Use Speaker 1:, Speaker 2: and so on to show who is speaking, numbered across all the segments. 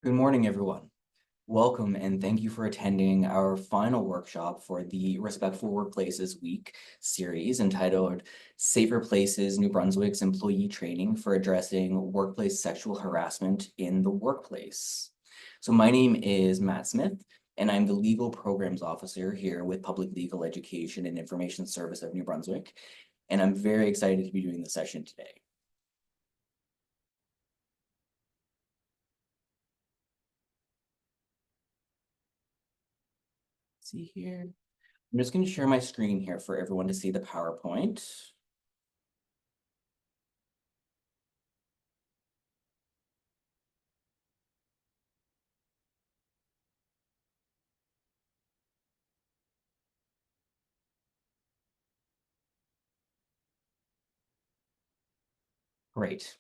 Speaker 1: Good morning, everyone. Welcome and thank you for attending our final workshop for the Respectful Workplaces Week series entitled Safer Places, New Brunswick's Employee Training for Addressing Workplace Sexual Harassment in the Workplace. So my name is Matt Smith, and I'm the Legal Programs Officer here with Public Legal Education and Information Service of New Brunswick, and I'm very excited to be doing the session today. See here. I'm just going to share my screen here for everyone to see the PowerPoint. Great.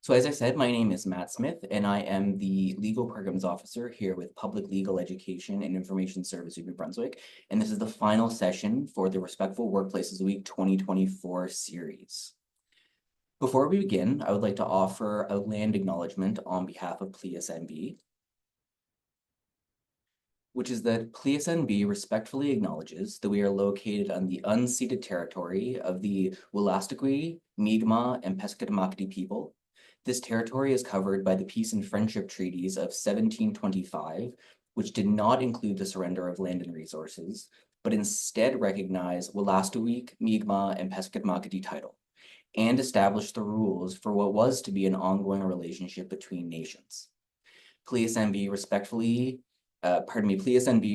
Speaker 1: So as I said, my name is Matt Smith, and I am the Legal Programs Officer here with Public Legal Education and Information Service of New Brunswick. And this is the final session for the Respectful Workplaces Week 2024 series. Before we begin, I would like to offer a land acknowledgement on behalf of PLSNB, which is that PLSNB respectfully acknowledges that we are located on the unceded territory of the Wolastoqey, Mi'kmaq, and Pescatamakti people. This territory is covered by the Peace and Friendship Treaties of 1725, which did not include the surrender of land and resources, but instead recognized Wolastoqey, Mi'kmaq, and Pescatamakti title, and established the rules for what was to be an ongoing relationship between nations. PLSNB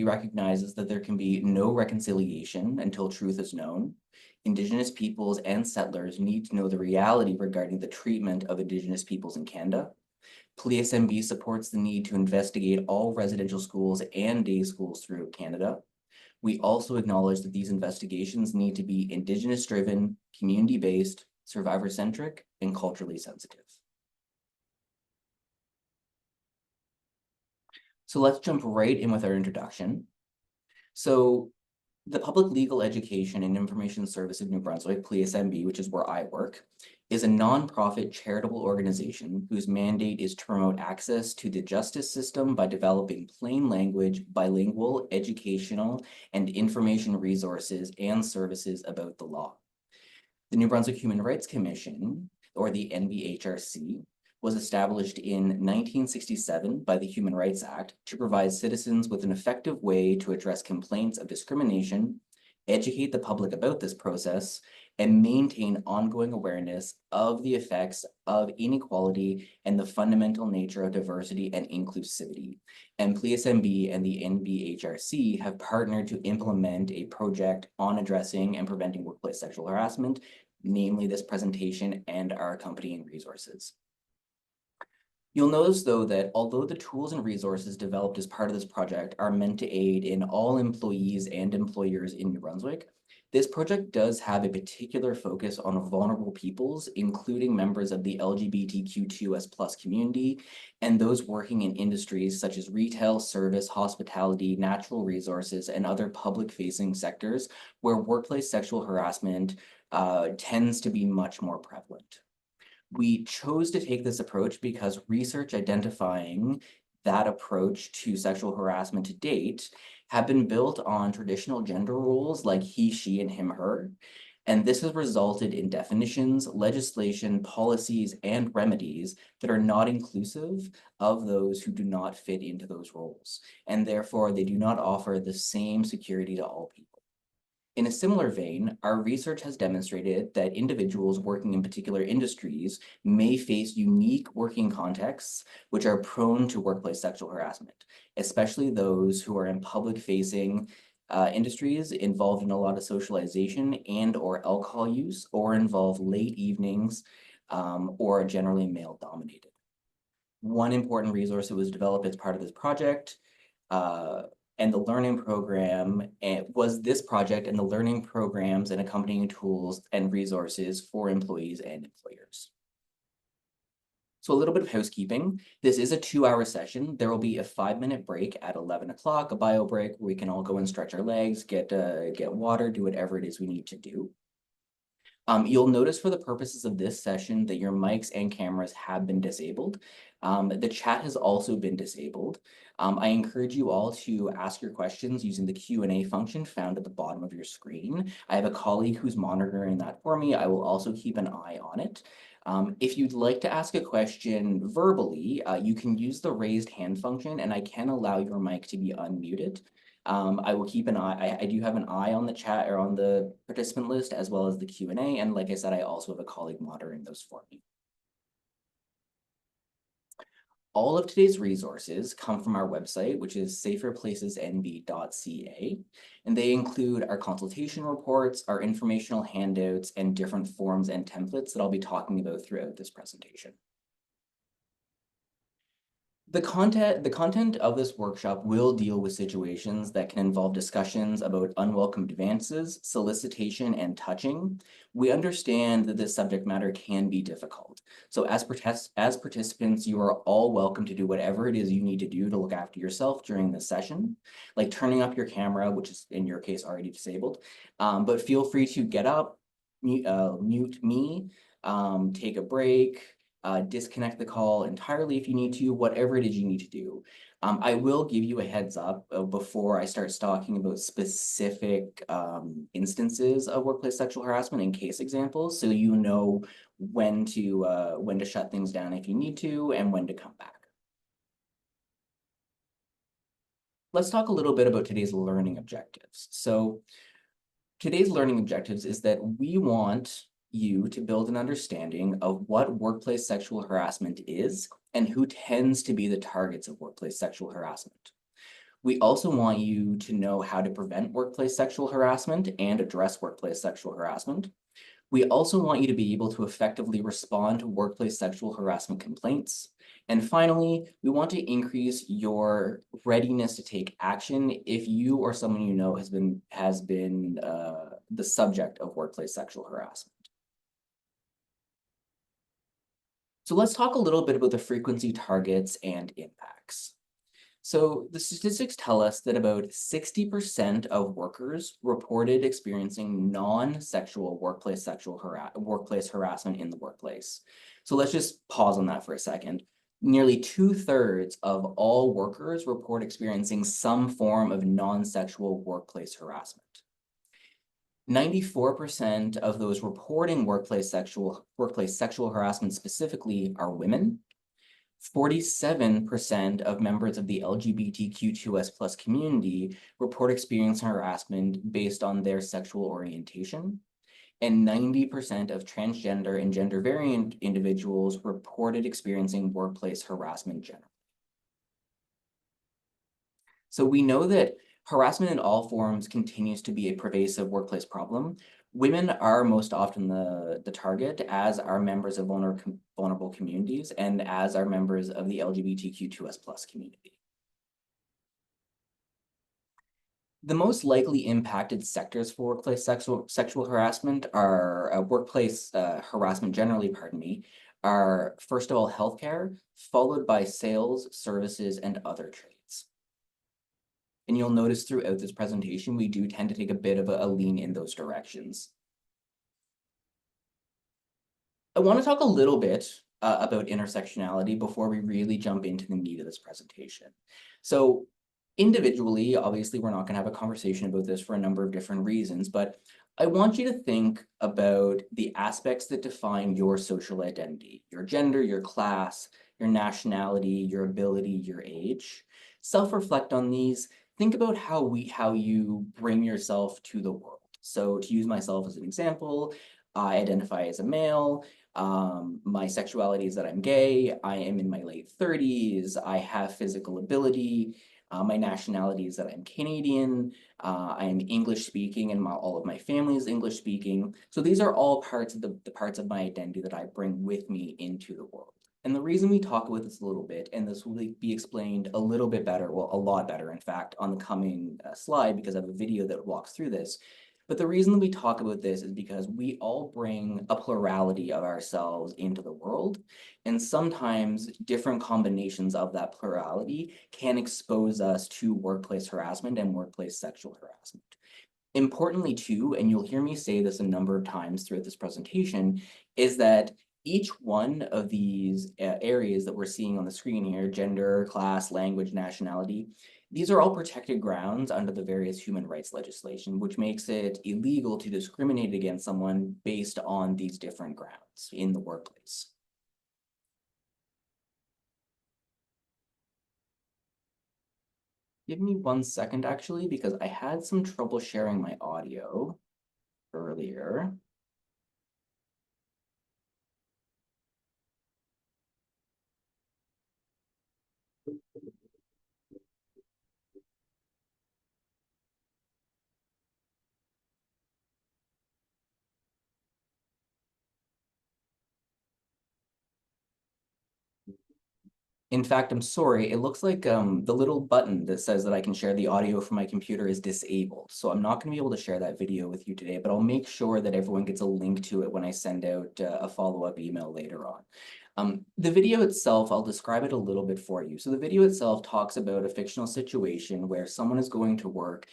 Speaker 1: recognizes that there can be no reconciliation until truth is known. Indigenous peoples and settlers need to know the reality regarding the treatment of Indigenous peoples in Canada. PLSNB supports the need to investigate all residential schools and day schools throughout Canada. We also acknowledge that these investigations need to be Indigenous-driven, community-based, survivor-centric, and culturally sensitive. So let's jump right in with our introduction. So the Public Legal Education and Information Service of New Brunswick, PLSNB, which is where I work, is a nonprofit charitable organization whose mandate is to promote access to the justice system by developing plain language, bilingual, educational, and information resources and services about the law. The New Brunswick Human Rights Commission, or the NBHRC, was established in 1967 by the Human Rights Act to provide citizens with an effective way to address complaints of discrimination, educate the public about this process, and maintain ongoing awareness of the effects of inequality and the fundamental nature of diversity and inclusivity. And PLSNB and the NBHRC have partnered to implement a project on addressing and preventing workplace sexual harassment, namely this presentation and our accompanying resources. You'll notice, though, that although the tools and resources developed as part of this project are meant to aid in all employees and employers in New Brunswick, this project does have a particular focus on vulnerable peoples, including members of the LGBTQ2S+ community and those working in industries such as retail, service, hospitality, natural resources, and other public-facing sectors where workplace sexual harassment tends to be much more prevalent. We chose to take this approach because research identifying that approach to sexual harassment to date have been built on traditional gender roles like he, she, and him, her. And this has resulted in definitions, legislation, policies, and remedies that are not inclusive of those who do not fit into those roles. And therefore, they do not offer the same security to all people. In a similar vein, our research has demonstrated that individuals working in particular industries may face unique working contexts which are prone to workplace sexual harassment, especially those who are in public-facing industries involved in a lot of socialization and/or alcohol use, or involve late evenings, or are generally male-dominated. One important resource that was developed as part of this project and the learning program was this project and the learning programs and accompanying tools and resources for employees and employers. So a little bit of housekeeping. This is a 2-hour session. There will be a 5-minute break at 11 o'clock, a bio break where we can all go and stretch our legs, get water, do whatever it is we need to do. You'll notice for the purposes of this session that your mics and cameras have been disabled. The chat has also been disabled. I encourage you all to ask your questions using the Q&A function found at the bottom of your screen. I have a colleague who's monitoring that for me. I will also keep an eye on it. If you'd like to ask a question verbally, you can use the raised hand function, and I can allow your mic to be unmuted. I will keep an eye. I do have an eye on the chat or on the participant list as well as the Q&A. And like I said, I also have a colleague monitoring those for me. All of today's resources come from our website, which is saferplacesnb.ca, and they include our consultation reports, our informational handouts, and different forms and templates that I'll be talking about throughout this presentation. The content of this workshop will deal with situations that can involve discussions about unwelcome advances, solicitation, and touching. We understand that this subject matter can be difficult. So as participants, you are all welcome to do whatever it is you need to do to look after yourself during this session, like turning up your camera, which is in your case already disabled. But feel free to get up, mute me, take a break, disconnect the call entirely if you need to, whatever it is you need to do. I will give you a heads up before I start talking about specific instances of workplace sexual harassment and case examples, so you know when to shut things down if you need to and when to come back. Let's talk a little bit about today's learning objectives. So today's learning objectives is that we want you to build an understanding of what workplace sexual harassment is and who tends to be the targets of workplace sexual harassment. We also want you to know how to prevent workplace sexual harassment and address workplace sexual harassment. We also want you to be able to effectively respond to workplace sexual harassment complaints. And finally, we want to increase your readiness to take action if you or someone you know has been the subject of workplace sexual harassment. So let's talk a little bit about the frequency, targets, and impacts. So the statistics tell us that about 60% of workers reported experiencing non-sexual workplace harassment in the workplace. So let's just pause on that for a second. Nearly 2/3 of all workers report experiencing some form of non-sexual workplace harassment. 94% of those reporting workplace sexual harassment specifically are women. 47% of members of the LGBTQ2S+ community report experiencing harassment based on their sexual orientation. And 90% of transgender and gender variant individuals reported experiencing workplace harassment generally. So we know that harassment in all forms continues to be a pervasive workplace problem. Women are most often the target, as are members of vulnerable communities and as are members of the LGBTQ2S+ community. The most likely impacted sectors for workplace sexual harassment are workplace harassment generally, are first of all healthcare, followed by sales, services, and other trades. And you'll notice throughout this presentation, we do tend to take a bit of a lean in those directions. I want to talk a little bit about intersectionality before we really jump into the meat of this presentation. So individually, obviously, we're not going to have a conversation about this for a number of different reasons, but I want you to think about the aspects that define your social identity, your gender, your class, your nationality, your ability, your age. Self-reflect on these. Think about how you bring yourself to the world. So to use myself as an example, I identify as a male. My sexuality is that I'm gay. I am in my late 30s. I have physical ability. My nationality is that I'm Canadian. I am English speaking, and all of my family is English speaking. So these are all parts of the parts of my identity that I bring with me into the world. And the reason we talk about this a little bit, and this will be explained a little bit better, well, a lot better, in fact, on the coming slide, because I have a video that walks through this. But the reason we talk about this is because we all bring a plurality of ourselves into the world. And sometimes different combinations of that plurality can expose us to workplace harassment and workplace sexual harassment. Importantly too, and you'll hear me say this a number of times throughout this presentation, is that each one of these areas that we're seeing on the screen here, gender, class, language, nationality, these are all protected grounds under the various human rights legislation, which makes it illegal to discriminate against someone based on these different grounds in the workplace. Give me 1 second, actually, because I had some trouble sharing my audio earlier. In fact, I'm sorry, it looks like the little button that says that I can share the audio from my computer is disabled. So I'm not going to be able to share that video with you today, but I'll make sure that everyone gets a link to it when I send out a follow-up email later on. The video itself, I'll describe it a little bit for you. So the video itself talks about a fictional situation where someone is going to work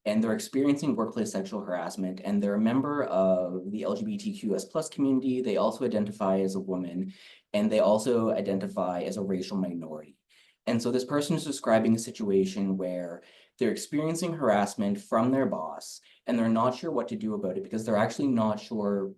Speaker 1: and they're experiencing workplace sexual harassment, and they're a member of the LGBTQS+ community. They also identify as a woman, and they also identify as a racial minority. And so this person is describing a situation where they're experiencing harassment from their boss, and they're not sure what to do about it because they're actually not sure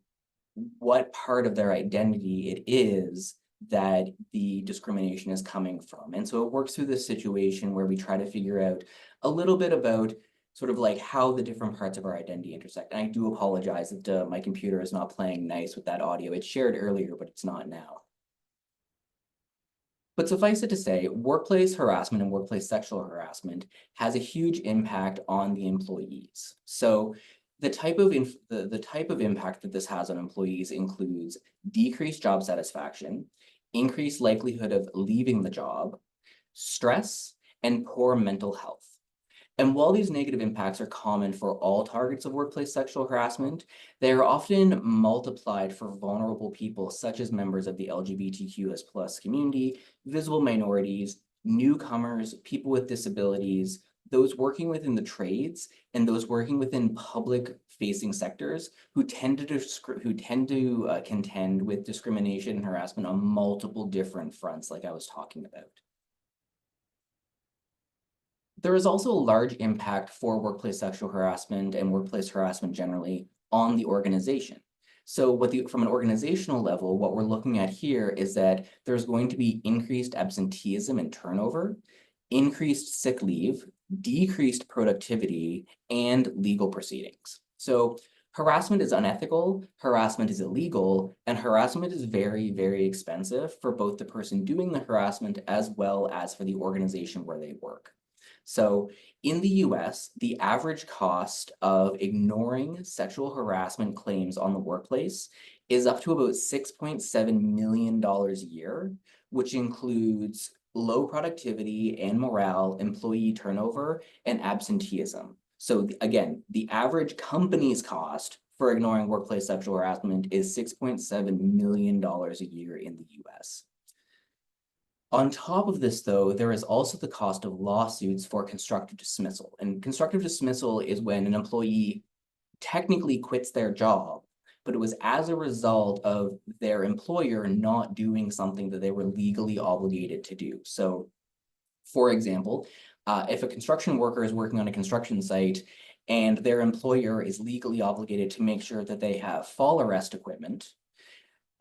Speaker 1: what part of their identity it is that the discrimination is coming from. And so it works through this situation where we try to figure out a little bit about sort of like how the different parts of our identity intersect. And I do apologize that my computer is not playing nice with that audio. It's shared earlier, but it's not now. But suffice it to say, workplace harassment and workplace sexual harassment has a huge impact on the employees. So the type of impact that this has on employees includes decreased job satisfaction, increased likelihood of leaving the job, stress, and poor mental health. And while these negative impacts are common for all targets of workplace sexual harassment, they are often multiplied for vulnerable people, such as members of the LGBTQS+ community, visible minorities, newcomers, people with disabilities, those working within the trades, and those working within public-facing sectors who tend to contend with discrimination and harassment on multiple different fronts, like I was talking about. There is also a large impact for workplace sexual harassment and workplace harassment generally on the organization. So from an organizational level, what we're looking at here is that there's going to be increased absenteeism and turnover, increased sick leave, decreased productivity, and legal proceedings. So harassment is unethical, harassment is illegal, and harassment is very, very expensive for both the person doing the harassment as well as for the organization where they work. So in the US, the average cost of ignoring sexual harassment claims on the workplace is up to about $6.7 million a year, which includes low productivity and morale, employee turnover, and absenteeism. So again, the average company's cost for ignoring workplace sexual harassment is $6.7 million a year in the US. On top of this, though, there is also the cost of lawsuits for constructive dismissal. And constructive dismissal is when an employee technically quits their job, but it was as a result of their employer not doing something that they were legally obligated to do. So, for example, if a construction worker is working on a construction site and their employer is legally obligated to make sure that they have fall arrest equipment,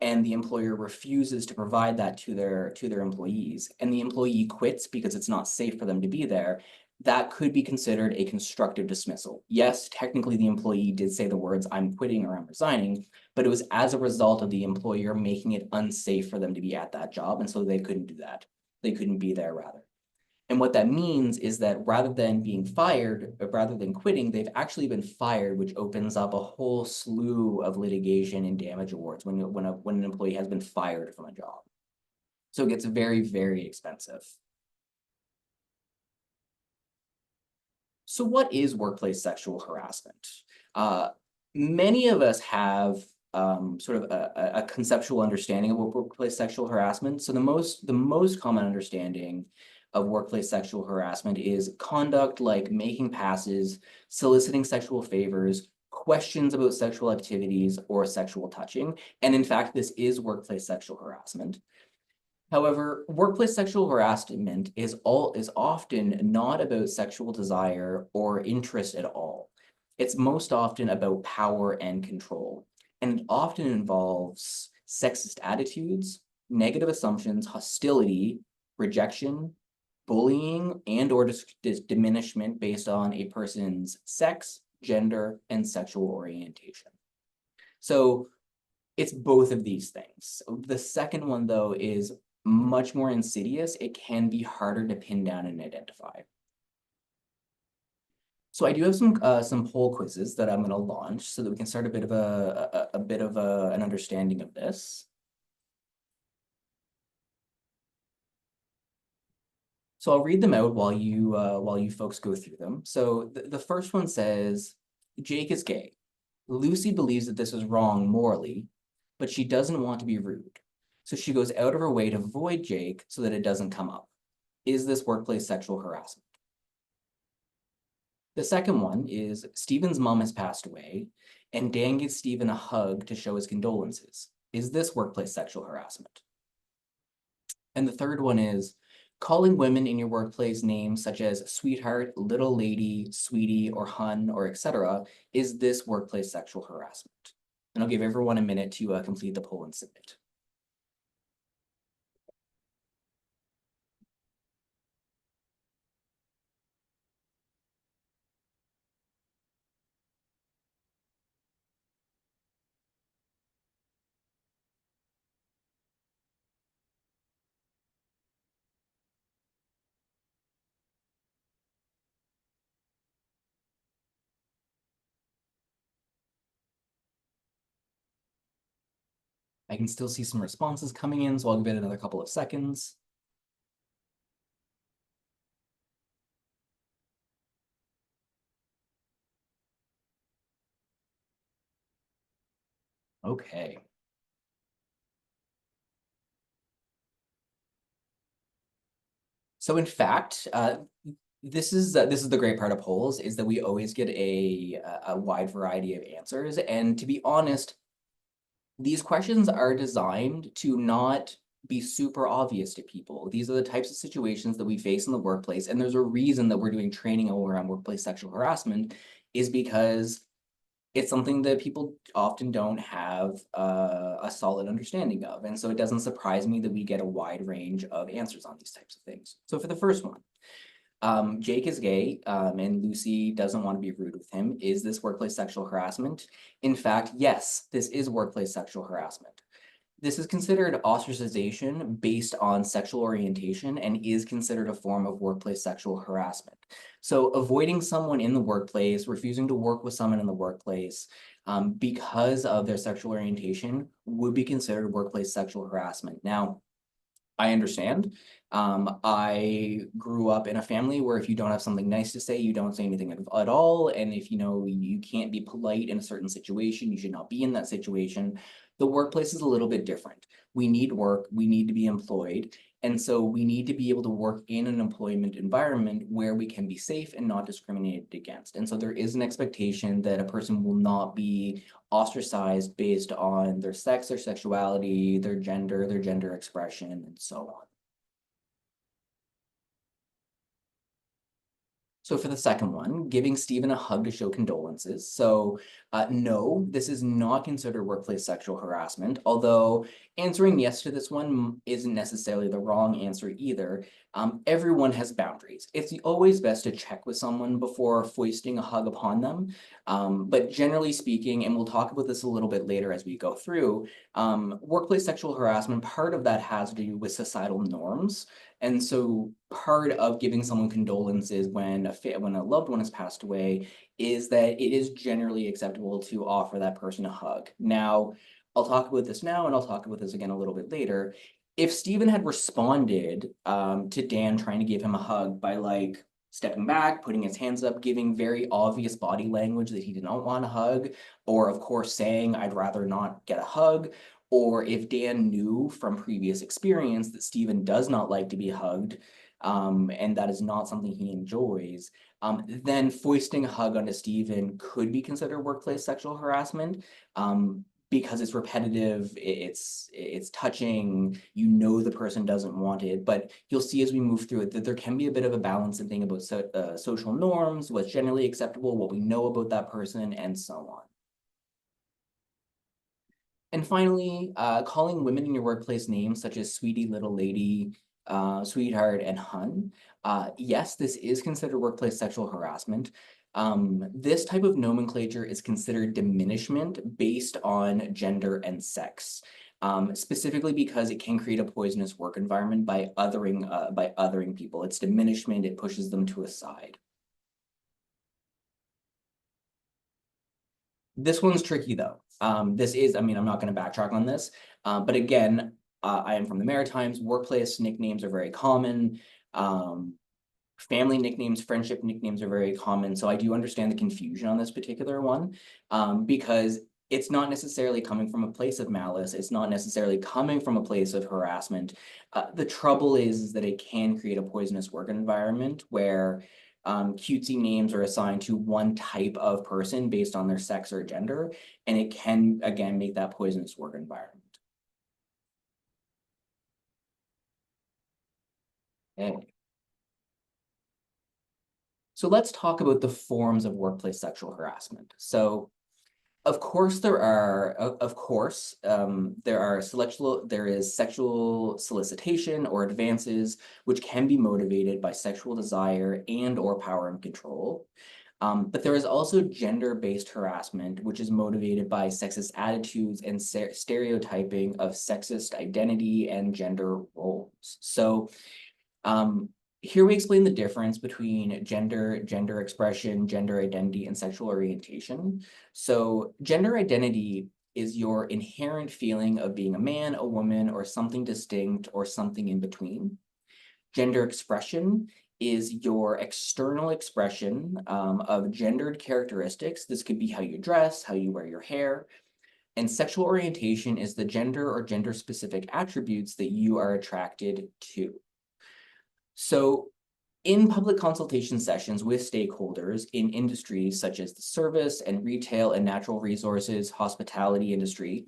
Speaker 1: and the employer refuses to provide that to their employees, and the employee quits because it's not safe for them to be there, that could be considered a constructive dismissal. Yes, technically the employee did say the words, "I'm quitting" or "I'm resigning," but it was as a result of the employer making it unsafe for them to be at that job, and so they couldn't do that. They couldn't be there, rather. And what that means is that rather than being fired, rather than quitting, they've actually been fired, which opens up a whole slew of litigation and damage awards when an employee has been fired from a job. So it gets very, very expensive. So what is workplace sexual harassment? Many of us have sort of a conceptual understanding of what workplace sexual harassment. So the most common understanding of workplace sexual harassment is conduct like making passes, soliciting sexual favors, questions about sexual activities, or sexual touching. And in fact, this is workplace sexual harassment. However, workplace sexual harassment is often not about sexual desire or interest at all. It's most often about power and control, and it often involves sexist attitudes, negative assumptions, hostility, rejection, bullying, and or diminishment based on a person's sex, gender, and sexual orientation. So it's both of these things. The second one, though, is much more insidious. It can be harder to pin down and identify. So I do have some poll quizzes that I'm going to launch so that we can start a bit of an understanding of this. So I'll read them out while you folks go through them. So the first one says, Jake is gay. Lucy believes that this is wrong morally, but she doesn't want to be rude. So she goes out of her way to avoid Jake so that it doesn't come up. Is this workplace sexual harassment? The second one is Stephen's mom has passed away, and Dan gives Stephen a hug to show his condolences. Is this workplace sexual harassment? And the third one is calling women in your workplace names such as sweetheart, little lady, sweetie, or hun, or etc. Is this workplace sexual harassment? And I'll give everyone a minute to complete the poll and submit. I can still see some responses coming in, so I'll give it another couple of seconds. Okay. So in fact, this is the great part of polls, is that we always get a wide variety of answers. And to be honest, these questions are designed to not be super obvious to people. These are the types of situations that we face in the workplace. And there's a reason that we're doing training around workplace sexual harassment, is because it's something that people often don't have a solid understanding of. And so it doesn't surprise me that we get a wide range of answers on these types of things. So for the first one, Jake is gay, and Lucy doesn't want to be rude with him. Is this workplace sexual harassment? In fact, yes, this is workplace sexual harassment. This is considered ostracization based on sexual orientation and is considered a form of workplace sexual harassment. So avoiding someone in the workplace, refusing to work with someone in the workplace because of their sexual orientation would be considered workplace sexual harassment. Now, I understand. I grew up in a family where if you don't have something nice to say, you don't say anything at all. And if you know you can't be polite in a certain situation, you should not be in that situation. The workplace is a little bit different. We need work, we need to be employed. And so we need to be able to work in an employment environment where we can be safe and not discriminated against. And so there is an expectation that a person will not be ostracized based on their sex, their sexuality, their gender expression, and so on. So for the second one, giving Stephen a hug to show condolences. So no, this is not considered workplace sexual harassment, although answering yes to this one isn't necessarily the wrong answer either. Everyone has boundaries. It's always best to check with someone before foisting a hug upon them. But generally speaking, and we'll talk about this a little bit later as we go through, workplace sexual harassment, part of that has to do with societal norms. And so part of giving someone condolences when a loved one has passed away is that it is generally acceptable to offer that person a hug. Now, I'll talk about this now, and I'll talk about this again a little bit later. If Stephen had responded to Dan trying to give him a hug by like stepping back, putting his hands up, giving very obvious body language that he did not want a hug, or of course saying, I'd rather not get a hug, or if Dan knew from previous experience that Stephen does not like to be hugged, and that is not something he enjoys, then foisting a hug onto Stephen could be considered workplace sexual harassment. Because it's repetitive, it's touching, you know the person doesn't want it, but you'll see as we move through it that there can be a bit of a balancing thing about social norms, what's generally acceptable, what we know about that person, and so on. And finally, calling women in your workplace names such as sweetie, little lady, sweetheart, and hun. Yes, this is considered workplace sexual harassment. This type of nomenclature is considered diminishment based on gender and sex, specifically because it can create a poisonous work environment by othering people. It's diminishment, it pushes them to a side. This one's tricky though. This is, I mean, I'm not going to backtrack on this, but again, I am from the Maritimes. Workplace nicknames are very common. Family nicknames, friendship nicknames are very common. So I do understand the confusion on this particular one, because it's not necessarily coming from a place of malice. It's not necessarily coming from a place of harassment. The trouble is that it can create a poisonous work environment where cutesy names are assigned to one type of person based on their sex or gender, and it can, again, make that poisonous work environment. Okay. So let's talk about the forms of workplace sexual harassment. So of course, there are, there is sexual solicitation or advances, which can be motivated by sexual desire and or power and control. But there is also gender-based harassment, which is motivated by sexist attitudes and stereotyping of sexist identity and gender roles. So here we explain the difference between gender expression, gender identity, and sexual orientation. So gender identity is your inherent feeling of being a man, a woman, or something distinct, or something in between. Gender expression is your external expression of gendered characteristics. This could be how you dress, how you wear your hair. And sexual orientation is the gender or gender-specific attributes that you are attracted to. So in public consultation sessions with stakeholders in industries such as the service and retail and natural resources, hospitality industry,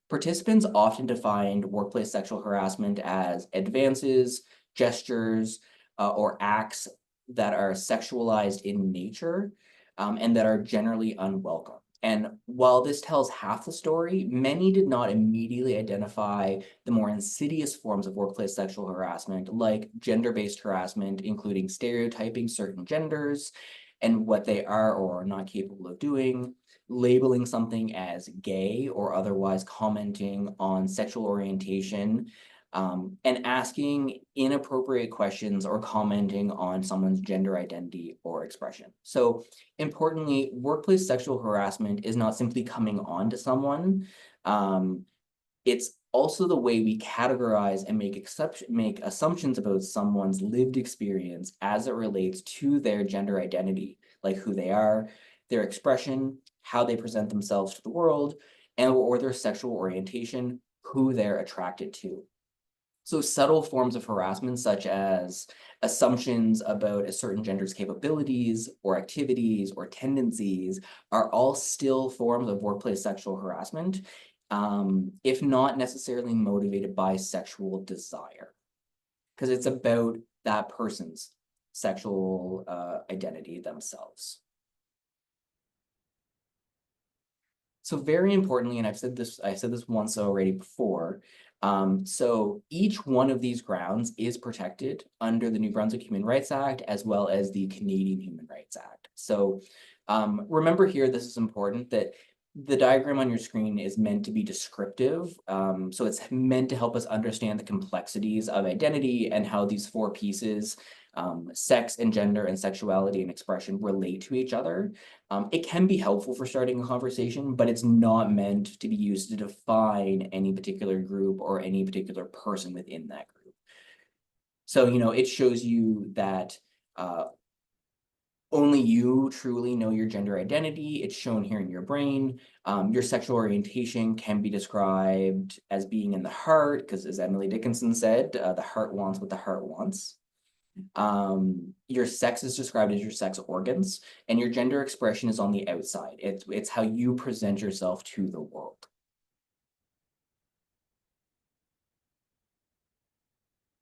Speaker 1: participants often defined workplace sexual harassment as advances, gestures, or acts that are sexualized in nature, and that are generally unwelcome. And while this tells half the story, many did not immediately identify the more insidious forms of workplace sexual harassment, like gender-based harassment, including stereotyping certain genders and what they are or are not capable of doing, labeling something as gay or otherwise commenting on sexual orientation, and asking inappropriate questions or commenting on someone's gender identity or expression. So importantly, workplace sexual harassment is not simply coming on to someone. It's also the way we categorize and make assumptions about someone's lived experience as it relates to their gender identity, like who they are, their expression, how they present themselves to the world, and or their sexual orientation, who they're attracted to. So subtle forms of harassment, such as assumptions about a certain gender's capabilities or activities or tendencies, are all still forms of workplace sexual harassment, if not necessarily motivated by sexual desire, because it's about that person's sexual identity themselves. So very importantly, and I said this once already before, so each one of these grounds is protected under the New Brunswick Human Rights Act as well as the Canadian Human Rights Act. So remember here, this is important, that the diagram on your screen is meant to be descriptive. So it's meant to help us understand the complexities of identity and how these four pieces, sex and gender and sexuality and expression, relate to each other. It can be helpful for starting a conversation, but it's not meant to be used to define any particular group or any particular person within that group. So, it shows you that only you truly know your gender identity. It's shown here in your brain. Your sexual orientation can be described as being in the heart, because as Emily Dickinson said, the heart wants what the heart wants. Your sex is described as your sex organs, and your gender expression is on the outside. It's how you present yourself to the world.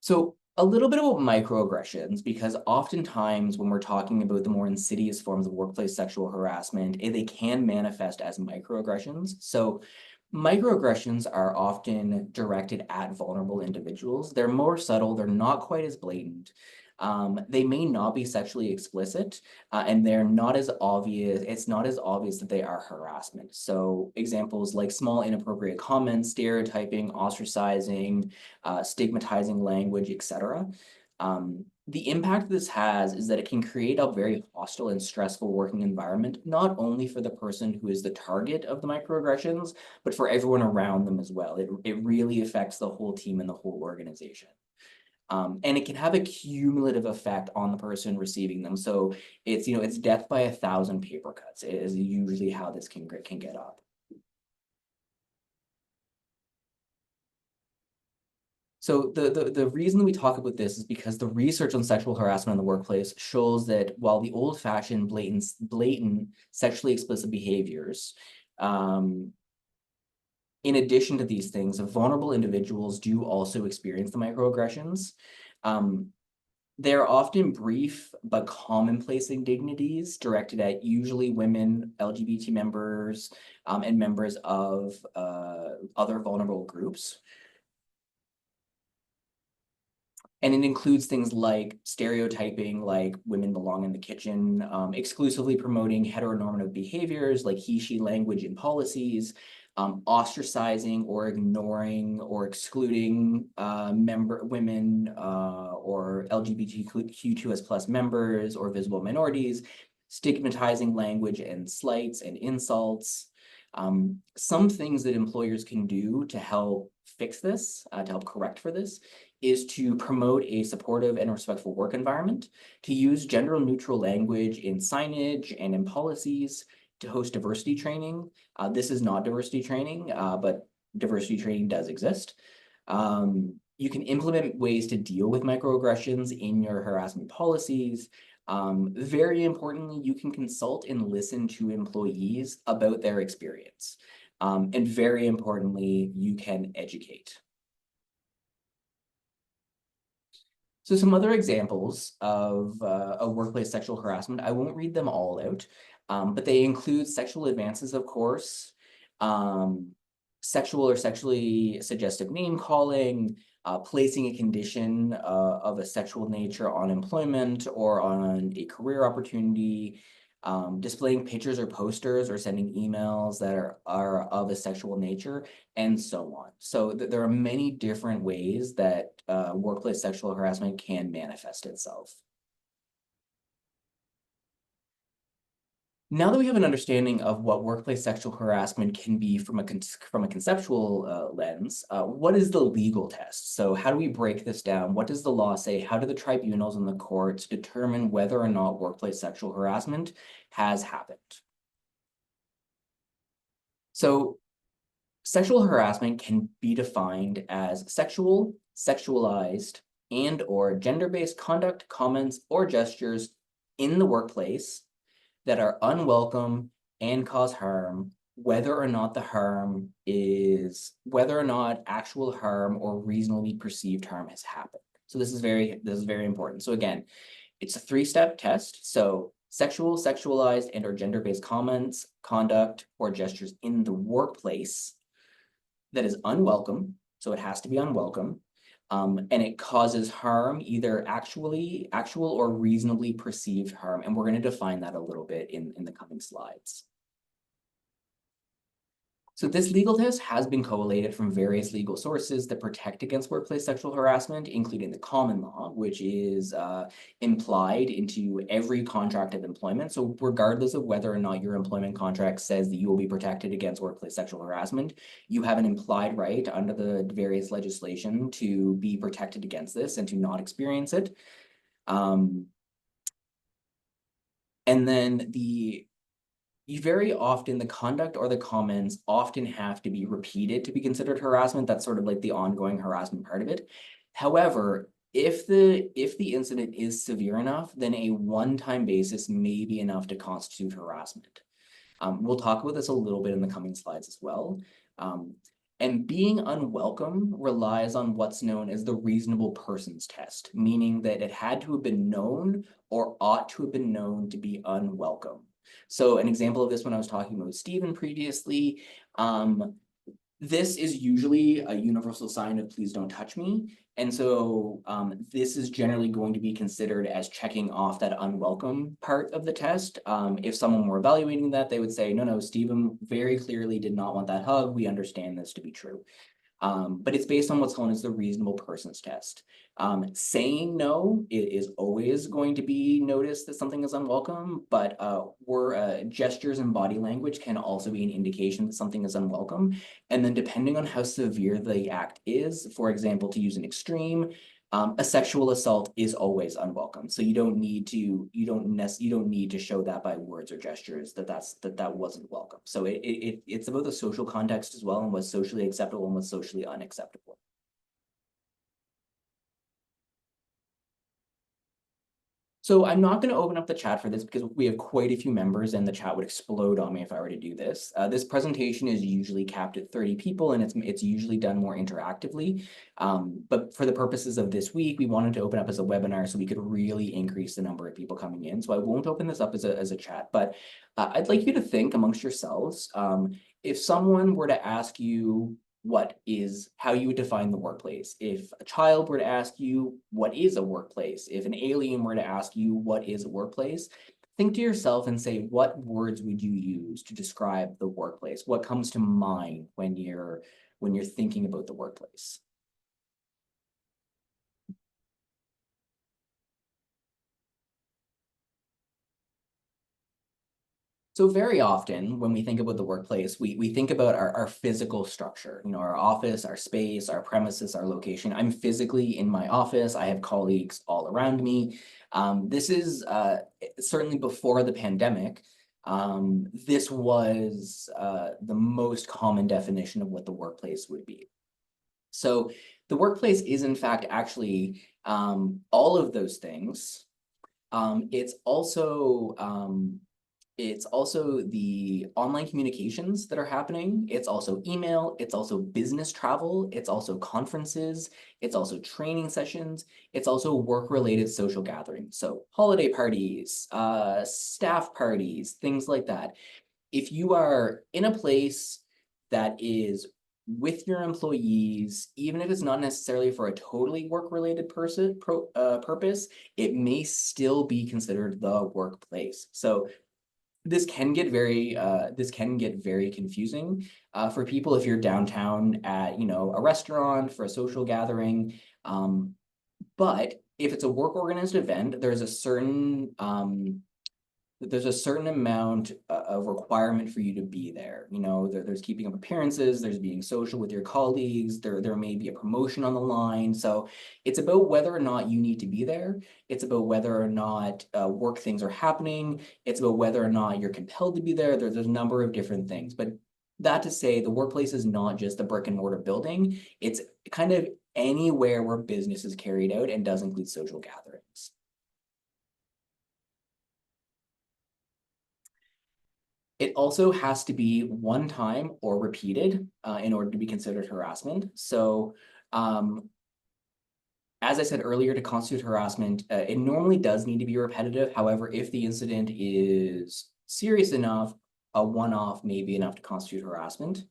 Speaker 1: So a little bit about microaggressions, because oftentimes when we're talking about the more insidious forms of workplace sexual harassment, they can manifest as microaggressions. So microaggressions are often directed at vulnerable individuals. They're more subtle, they're not quite as blatant. They may not be sexually explicit, and they're not as obvious, it's not as obvious that they are harassment. So examples like small inappropriate comments, stereotyping, ostracizing, stigmatizing language, etc. The impact this has is that it can create a very hostile and stressful working environment, not only for the person who is the target of the microaggressions, but for everyone around them as well. It really affects the whole team and the whole organization. And it can have a cumulative effect on the person receiving them. So it's death by 1,000 paper cuts is usually how this can get up. So the reason we talk about this is because the research on sexual harassment in the workplace shows that while the old-fashioned blatant sexually explicit behaviors, in addition to these things, vulnerable individuals do also experience the microaggressions. They're often brief but commonplace indignities directed at usually women, LGBT members, and members of other vulnerable groups. And it includes things like stereotyping, like women belong in the kitchen, exclusively promoting heteronormative behaviors like he, she language and policies, ostracizing or ignoring or excluding women or LGBTQ2S plus members or visible minorities, stigmatizing language and slights and insults. Some things that employers can do to help fix this, to help correct for this, is to promote a supportive and respectful work environment, to use gender neutral language in signage and in policies, to host diversity training. This is not diversity training, but diversity training does exist. You can implement ways to deal with microaggressions in your harassment policies. Very importantly, you can consult and listen to employees about their experience. And very importantly, you can educate. So some other examples of workplace sexual harassment, I won't read them all out, but they include sexual advances, of course, sexual or sexually suggestive name calling, placing a condition of a sexual nature on employment or on a career opportunity, displaying pictures or posters or sending emails that are of a sexual nature, and so on. So there are many different ways that workplace sexual harassment can manifest itself. Now that we have an understanding of what workplace sexual harassment can be from a conceptual lens, what is the legal test? So how do we break this down? What does the law say? How do the tribunals and the courts determine whether or not workplace sexual harassment has happened? So sexual harassment can be defined as sexual, sexualized, and or gender-based conduct, comments, or gestures in the workplace that are unwelcome and cause harm, whether or not actual harm or reasonably perceived harm has happened. So this is very important. So again, it's a 3-step test. So sexual, sexualized, and or gender-based comments, conduct, or gestures in the workplace that is unwelcome. So it has to be unwelcome. And it causes harm, either actual or reasonably perceived harm. And we're going to define that a little bit in the coming slides. So this legal test has been collated from various legal sources that protect against workplace sexual harassment, including the common law, which is implied into every contract of employment. So regardless of whether or not your employment contract says that you will be protected against workplace sexual harassment, you have an implied right under the various legislation to be protected against this and to not experience it. And then very often the conduct or the comments often have to be repeated to be considered harassment. That's sort of like the ongoing harassment part of it. However, If the incident is severe enough, then a one-time basis may be enough to constitute harassment. We'll talk about this a little bit in the coming slides as well. And being unwelcome relies on what's known as the reasonable persons test, meaning that it had to have been known or ought to have been known to be unwelcome. So an example of this when I was talking about Stephen previously, this is usually a universal sign of please don't touch me. And so this is generally going to be considered as checking off that unwelcome part of the test. If someone were evaluating that, they would say, no, Stephen very clearly did not want that hug. We understand this to be true. But it's based on what's known as the reasonable persons test. Saying no is always going to be noticed that something is unwelcome, but gestures and body language can also be an indication that something is unwelcome. And then depending on how severe the act is, for example, to use an extreme, a sexual assault is always unwelcome. So you don't need to show that by words or gestures that wasn't welcome. So it's about the social context as well, and what's socially acceptable and what's socially unacceptable. So I'm not going to open up the chat for this because we have quite a few members and the chat would explode on me if I were to do this. This presentation is usually capped at 30 people and it's usually done more interactively. But for the purposes of this week, we wanted to open up as a webinar so we could really increase the number of people coming in. So I won't open this up as a chat, but I'd like you to think amongst yourselves, if someone were to ask you, how you would define the workplace. If a child were to ask you, what is a workplace? If an alien were to ask you, what is a workplace? Think to yourself and say, what words would you use to describe the workplace? What comes to mind when you're thinking about the workplace? So very often when we think about the workplace, we think about our physical structure, our office, our space, our premises, our location. I'm physically in my office. I have colleagues all around me. This is certainly before the pandemic. This was the most common definition of what the workplace would be. So the workplace is in fact actually all of those things. It's also the online communications that are happening. It's also email, it's also business travel, it's also conferences, it's also training sessions, it's also work-related social gatherings. So holiday parties, staff parties, things like that. If you are in a place that is with your employees, even if it's not necessarily for a totally work-related purpose, it may still be considered the workplace. So this can get very confusing for people if you're downtown at a restaurant for a social gathering. But if it's a work organized event, there's a certain amount of requirement for you to be there. There's keeping up appearances, there's being social with your colleagues, there may be a promotion on the line. So it's about whether or not you need to be there. It's about whether or not work things are happening. It's about whether or not you're compelled to be there. There's a number of different things. But that to say, the workplace is not just a brick and mortar building. It's kind of anywhere where business is carried out and does include social gatherings. It also has to be one time or repeated in order to be considered harassment. So as I said earlier, to constitute harassment, it normally does need to be repetitive. However, if the incident is serious enough, a one-off may be enough to constitute harassment.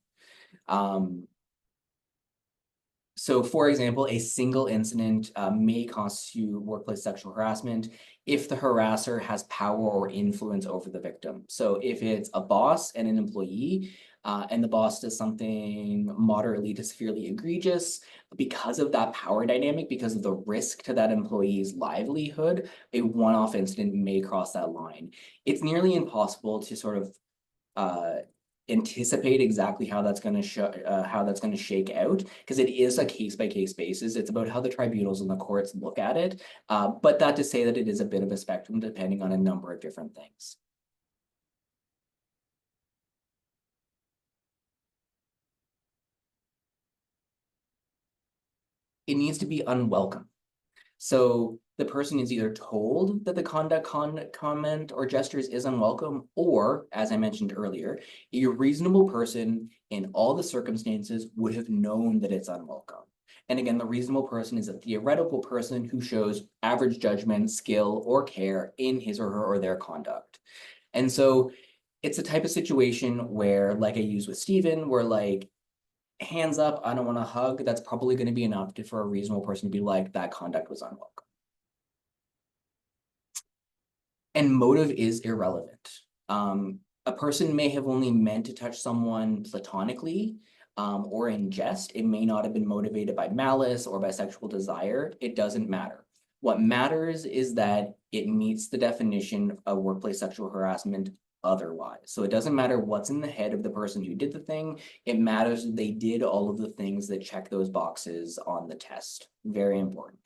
Speaker 1: So for example, a single incident may constitute workplace sexual harassment if the harasser has power or influence over the victim. So if it's a boss and an employee, and the boss does something moderately to severely egregious, because of that power dynamic, because of the risk to that employee's livelihood, a one-off incident may cross that line. It's nearly impossible to sort of anticipate exactly how that's going to shake out, because it is a case-by-case basis. It's about how the tribunals and the courts look at it, but that to say that it is a bit of a spectrum depending on a number of different things. It needs to be unwelcome. So the person is either told that the conduct, comment, or gestures is unwelcome, or, as I mentioned earlier, a reasonable person in all the circumstances would have known that it's unwelcome. And again, the reasonable person is a theoretical person who shows average judgment, skill, or care in his or her or their conduct. And so it's a type of situation where, like I used with Stephen, where like, hands up, I don't want to hug, that's probably going to be enough for a reasonable person to be like, that conduct was unwelcome. And motive is irrelevant. A person may have only meant to touch someone platonically or in jest. It may not have been motivated by malice or by sexual desire. It doesn't matter. What matters is that it meets the definition of workplace sexual harassment otherwise. So it doesn't matter what's in the head of the person who did the thing. It matters that they did all of the things that check those boxes on the test. Very important.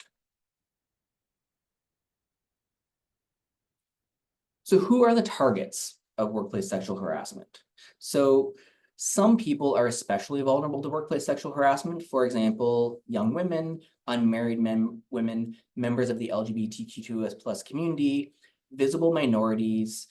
Speaker 1: So who are the targets of workplace sexual harassment? So some people are especially vulnerable to workplace sexual harassment. For example, young women, unmarried women, members of the LGBTQ2S plus community, visible minorities,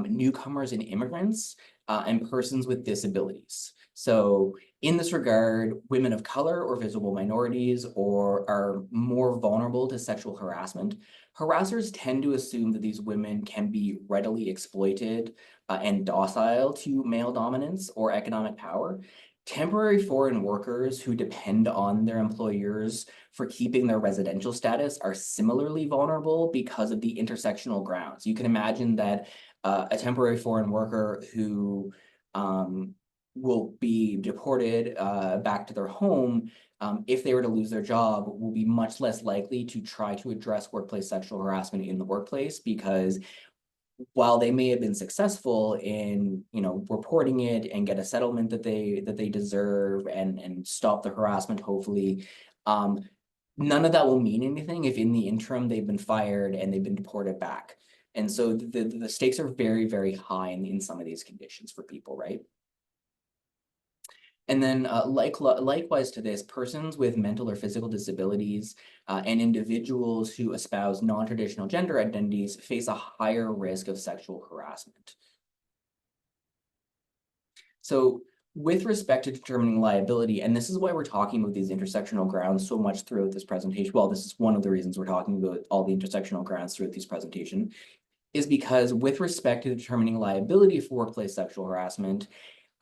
Speaker 1: newcomers and immigrants, and persons with disabilities. So in this regard, women of color or visible minorities are more vulnerable to sexual harassment. Harassers tend to assume that these women can be readily exploited and docile to male dominance or economic power. Temporary foreign workers who depend on their employers for keeping their residential status are similarly vulnerable because of the intersectional grounds. You can imagine that a temporary foreign worker who will be deported back to their home, if they were to lose their job, will be much less likely to try to address workplace sexual harassment in the workplace, because while they may have been successful in, reporting it and get a settlement that they deserve and stop the harassment, hopefully, none of that will mean anything if in the interim they've been fired and they've been deported back. And so the stakes are very, very high in some of these conditions for people, right? And then likewise to this, persons with mental or physical disabilities and individuals who espouse non-traditional gender identities face a higher risk of sexual harassment. So with respect to determining liability, and this is why we're talking about these intersectional grounds so much throughout this presentation, well, this is one of the reasons we're talking about all the intersectional grounds throughout this presentation, is because with respect to determining liability for workplace sexual harassment,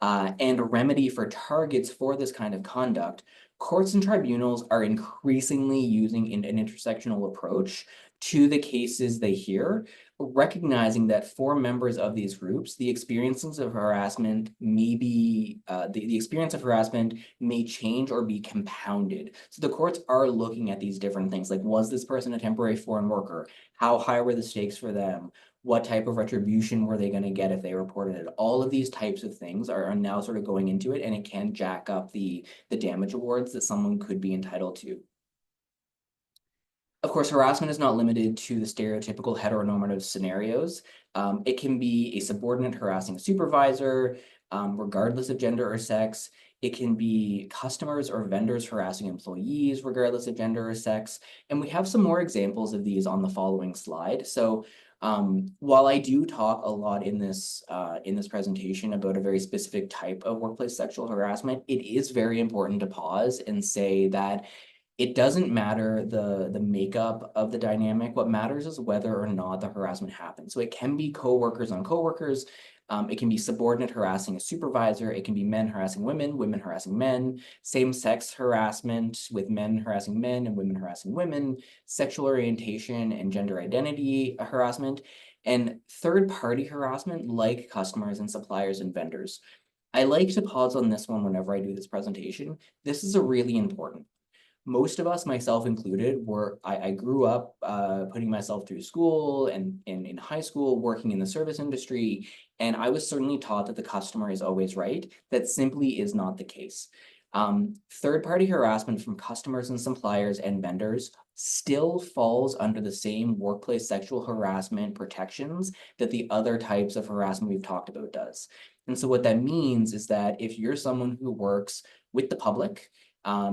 Speaker 1: and a remedy for targets for this kind of conduct, courts and tribunals are increasingly using an intersectional approach to the cases they hear, recognizing that for members of these groups, the experiences of harassment may be, the experience of harassment may change or be compounded. So the courts are looking at these different things, like, was this person a temporary foreign worker? How high were the stakes for them? What type of retribution were they going to get if they reported it? All of these types of things are now sort of going into it, and it can jack up the damage awards that someone could be entitled to. Of course, harassment is not limited to the stereotypical heteronormative scenarios. It can be a subordinate harassing a supervisor, regardless of gender or sex. It can be customers or vendors harassing employees, regardless of gender or sex. And we have some more examples of these on the following slide. So while I do talk a lot in this presentation about a very specific type of workplace sexual harassment, it is very important to pause and say that it doesn't matter the makeup of the dynamic. What matters is whether or not the harassment happens. So it can be coworkers on coworkers. It can be subordinate harassing a supervisor. It can be men harassing women, women harassing men, same-sex harassment with men harassing men and women harassing women, sexual orientation and gender identity harassment, and third-party harassment like customers and suppliers and vendors. I like to pause on this one whenever I do this presentation. This is a really important. Most of us, myself included, I grew up putting myself through school and in high school, working in the service industry, and I was certainly taught that the customer is always right. That simply is not the case. Third-party harassment from customers and suppliers and vendors still falls under the same workplace sexual harassment protections that the other types of harassment we've talked about does. And so what that means is that if you're someone who works with the public,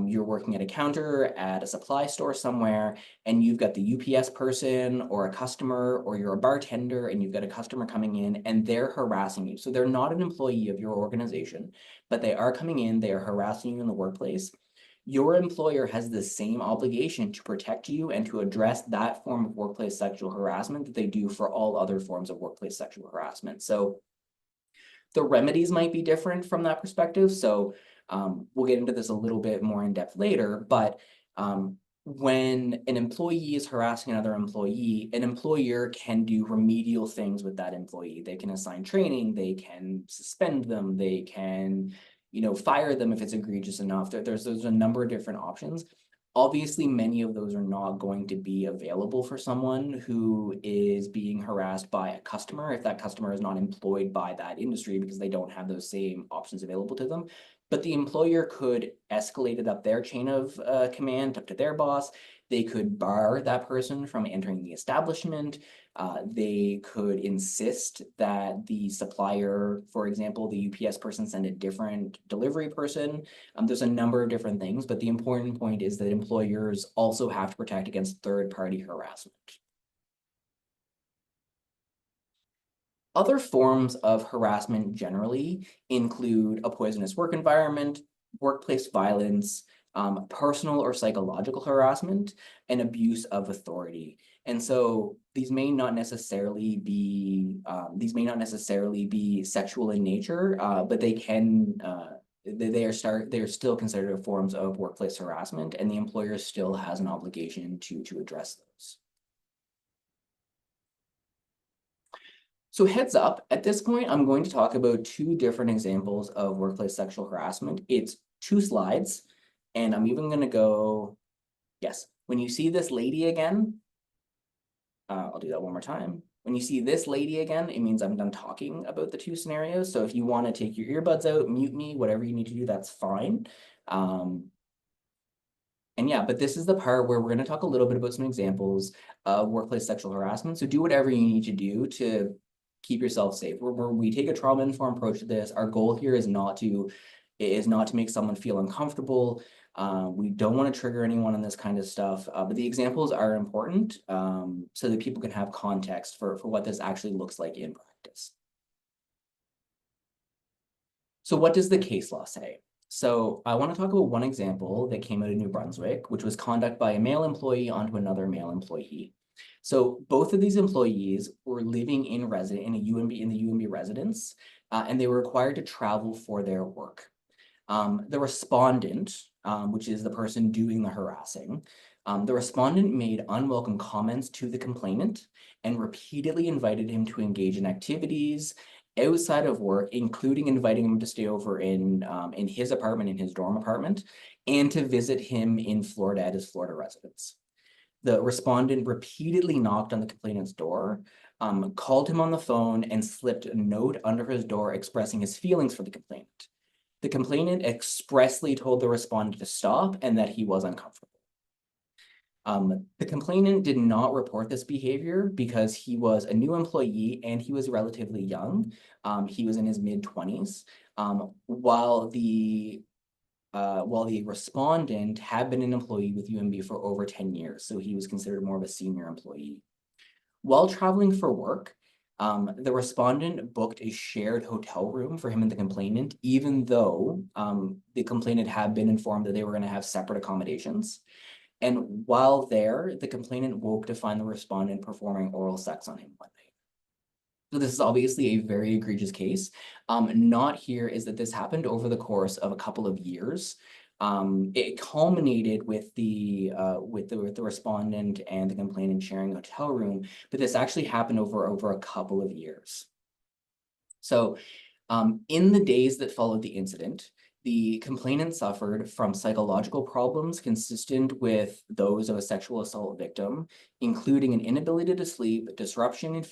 Speaker 1: You're working at a counter at a supply store somewhere, and you've got the UPS person or a customer, or you're a bartender and you've got a customer coming in and they're harassing you. So they're not an employee of your organization, but they are coming in, they are harassing you in the workplace. Your employer has the same obligation to protect you and to address that form of workplace sexual harassment that they do for all other forms of workplace sexual harassment. So the remedies might be different from that perspective. So we'll get into this a little bit more in depth later, but when an employee is harassing another employee, an employer can do remedial things with that employee. They can assign training, they can suspend them, they can, fire them if it's egregious enough. There's a number of different options. Obviously, many of those are not going to be available for someone who is being harassed by a customer if that customer is not employed by that industry, because they don't have those same options available to them. But the employer could escalate it up their chain of command up to their boss. They could bar that person from entering the establishment. They could insist that the supplier, for example, the UPS person, send a different delivery person. There's a number of different things, but the important point is that employers also have to protect against third-party harassment. Other forms of harassment generally include a poisonous work environment, workplace violence, personal or psychological harassment, and abuse of authority. And so these may not necessarily be sexual in nature, but they can they are still considered forms of workplace harassment, and the employer still has an obligation to address those. So heads up, at this point, I'm going to talk about two different examples of workplace sexual harassment. It's 2 slides, and I'm even going to go, yes, when you see this lady again, I'll do that one more time. When you see this lady again, it means I'm done talking about the 2 scenarios. So if you want to take your earbuds out, mute me, whatever you need to do, that's fine. And yeah, but this is the part where we're going to talk a little bit about some examples of workplace sexual harassment. So do whatever you need to do to keep yourself safe. We take a trauma-informed approach to this. Our goal here is not to make someone feel uncomfortable. We don't want to trigger anyone on this kind of stuff, but the examples are important so that people can have context for what this actually looks like in practice. So what does the case law say? So I want to talk about one example that came out of New Brunswick, which was conduct by a male employee onto another male employee. So both of these employees were living in the UMB residence, and they were required to travel for their work. The respondent, which is the person doing the harassing, the respondent made unwelcome comments to the complainant and repeatedly invited him to engage in activities outside of work, including inviting him to stay over in his apartment, in his dorm apartment, and to visit him in Florida at his Florida residence. The respondent repeatedly knocked on the complainant's door, called him on the phone, and slipped a note under his door expressing his feelings for the complainant. The complainant expressly told the respondent to stop and that he was uncomfortable. The complainant did not report this behavior because he was a new employee and he was relatively young. He was in his mid-20s, while the respondent had been an employee with UMB for over 10 years, so he was considered more of a senior employee. While traveling for work, the respondent booked a shared hotel room for him and the complainant, even though the complainant had been informed that they were going to have separate accommodations. And while there, the complainant woke to find the respondent performing oral sex on him one night. So this is obviously a very egregious case. Not here is that this happened over the course of a couple of years. It culminated with the respondent and the complainant sharing a hotel room, but this actually happened over a couple of years. So in the days that followed the incident, the complainant suffered from psychological problems consistent with those of a sexual assault victim, including an inability to sleep, disruption in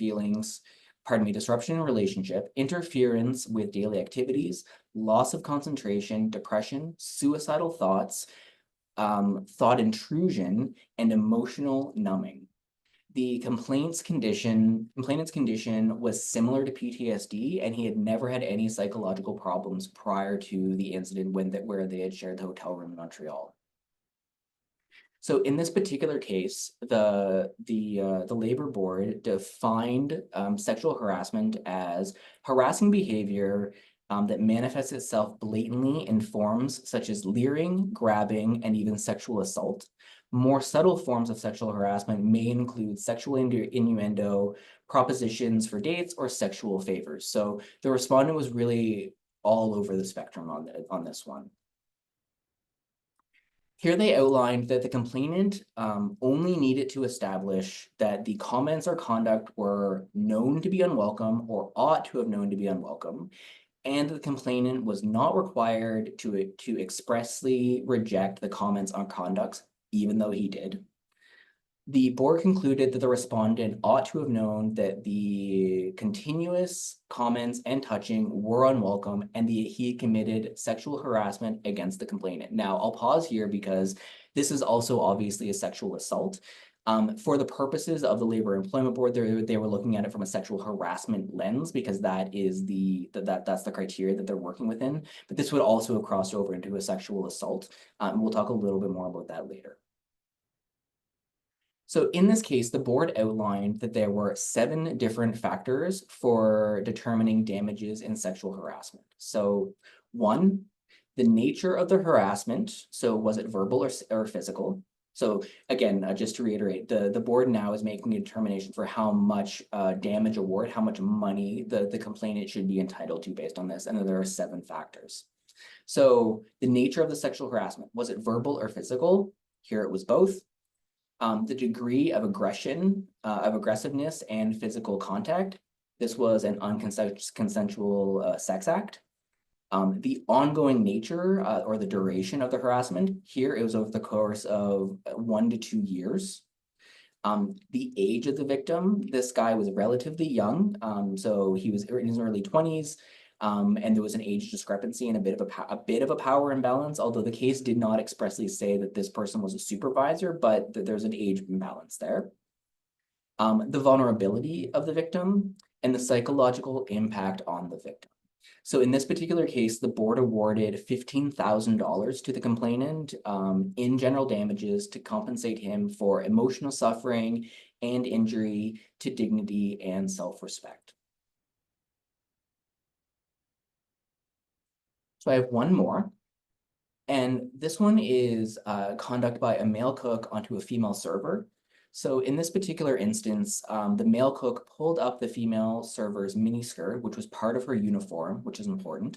Speaker 1: relationship, interference with daily activities, loss of concentration, depression, suicidal thoughts, thought intrusion, and emotional numbing. The complainant's condition was similar to PTSD, and he had never had any psychological problems prior to the incident where they had shared the hotel room in Montreal. So in this particular case, the labor board defined sexual harassment as harassing behavior that manifests itself blatantly in forms such as leering, grabbing, and even sexual assault. More subtle forms of sexual harassment may include sexual innuendo, propositions for dates, or sexual favors. So the respondent was really all over the spectrum on this one. Here they outlined that the complainant only needed to establish that the comments or conduct were known to be unwelcome or ought to have known to be unwelcome, and the complainant was not required to expressly reject the comments on conducts, even though he did. The board concluded that the respondent ought to have known that the continuous comments and touching were unwelcome and he committed sexual harassment against the complainant. Now, I'll pause here because this is also obviously a sexual assault. For the purposes of the Labor Employment Board, they were looking at it from a sexual harassment lens because that is that's the criteria that they're working within. But this would also have crossed over into a sexual assault. We'll talk a little bit more about that later. So in this case, the board outlined that there were 7 different factors for determining damages in sexual harassment. So 1, the nature of the harassment. So was it verbal or physical? So again, just to reiterate, the board now is making a determination for how much damage award, how much money the complainant should be entitled to based on this. And then there are 7 factors. So the nature of the sexual harassment, was it verbal or physical? Here it was both. The degree of aggression, of aggressiveness and physical contact. This was an unconsensual sex act. The ongoing nature or the duration of the harassment. Here it was over the course of 1 to 2 years. The age of the victim. This guy was relatively young, so he was in his early 20s. And there was an age discrepancy and a bit of a power imbalance, although the case did not expressly say that this person was a supervisor, but there's an age imbalance there. The vulnerability of the victim and the psychological impact on the victim. So in this particular case, the board awarded $15,000 to the complainant in general damages to compensate him for emotional suffering and injury to dignity and self-respect. So I have one more, and this one is conduct by a male cook onto a female server. So in this particular instance, the male cook pulled up the female server's miniskirt, which was part of her uniform, which is important,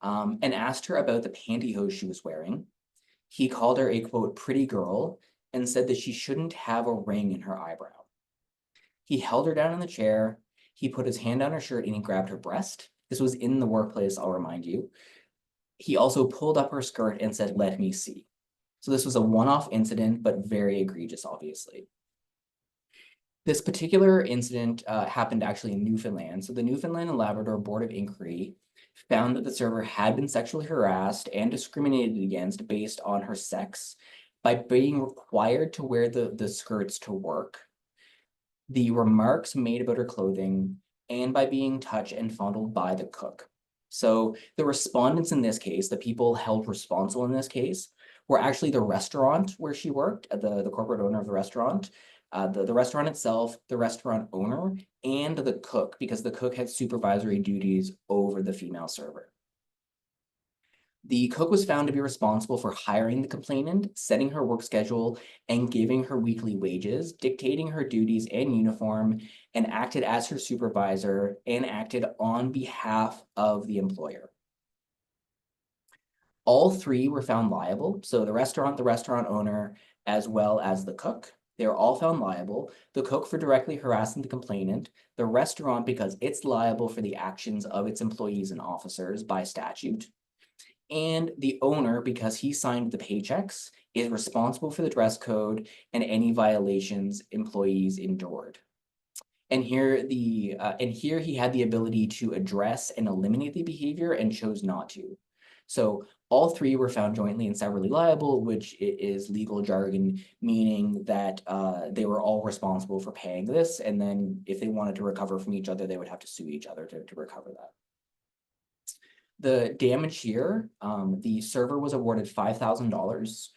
Speaker 1: and asked her about the pantyhose she was wearing. He called her a, quote, pretty girl, and said that she shouldn't have a ring in her eyebrow. He held her down in the chair, he put his hand on her shirt, and he grabbed her breast. This was in the workplace, I'll remind you. He also pulled up her skirt and said, let me see. So this was a one-off incident, but very egregious, obviously. This particular incident happened actually in Newfoundland. So the Newfoundland and Labrador Board of Inquiry found that the server had been sexually harassed and discriminated against based on her sex by being required to wear the skirts to work, the remarks made about her clothing, and by being touched and fondled by the cook. So the respondents in this case, the people held responsible in this case, were actually the restaurant where she worked, the corporate owner of the restaurant, the restaurant itself, the restaurant owner, and the cook, because the cook had supervisory duties over the female server. The cook was found to be responsible for hiring the complainant, setting her work schedule, and giving her weekly wages, dictating her duties and uniform, and acted as her supervisor and acted on behalf of the employer. All 3 were found liable. So the restaurant owner, as well as the cook. They were all found liable. The cook for directly harassing the complainant, the restaurant because it's liable for the actions of its employees and officers by statute, and the owner because he signed the paychecks is responsible for the dress code and any violations employees endured. And here he had the ability to address and eliminate the behavior and chose not to. So All three were found jointly and severally liable, which is legal jargon, meaning that they were all responsible for paying this. And then if they wanted to recover from each other, they would have to sue each other to recover that. The damage here, the server was awarded $5,000.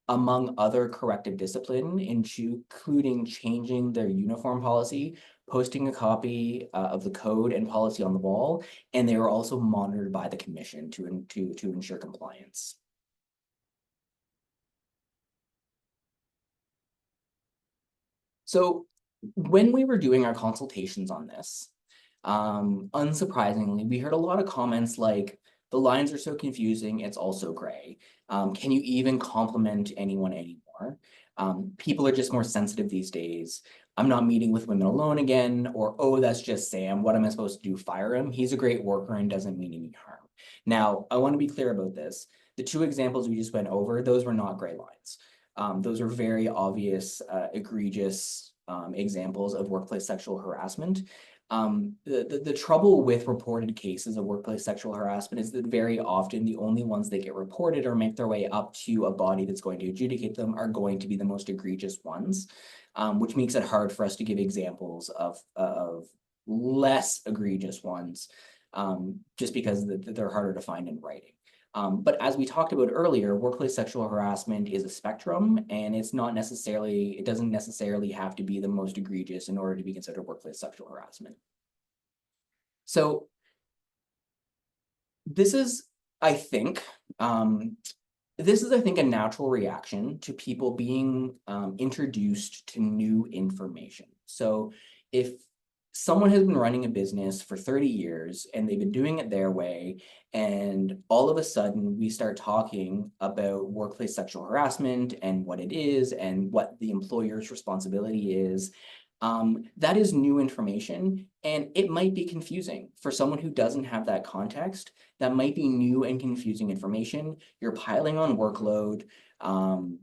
Speaker 1: Among other corrective discipline, including changing their uniform policy, posting a copy of the code and policy on the wall, and they were also monitored by the commission to ensure compliance. So when we were doing our consultations on this, unsurprisingly, we heard a lot of comments like, the lines are so confusing, it's also gray. Can you even compliment anyone anymore? People are just more sensitive these days. I'm not meeting with women alone again, or, oh, that's just Sam. What am I supposed to do? Fire him? He's a great worker and doesn't mean any harm. Now, I want to be clear about this. The two examples we just went over, those were not gray lines. Those are very obvious, egregious examples of workplace sexual harassment. The trouble with reported cases of workplace sexual harassment is that very often the only ones that get reported or make their way up to a body that's going to adjudicate them are going to be the most egregious ones, which makes it hard for us to give examples of less egregious ones, just because they're harder to find in writing. But as we talked about earlier, workplace sexual harassment is a spectrum, and it doesn't necessarily have to be the most egregious in order to be considered workplace sexual harassment. So this is, I think, a natural reaction to people being introduced to new information. So if someone has been running a business for 30 years and they've been doing it their way, and all of a sudden we start talking about workplace sexual harassment and what it is and what the employer's responsibility is, that is new information, and it might be confusing for someone who doesn't have that context. That might be new and confusing information. You're piling on workload.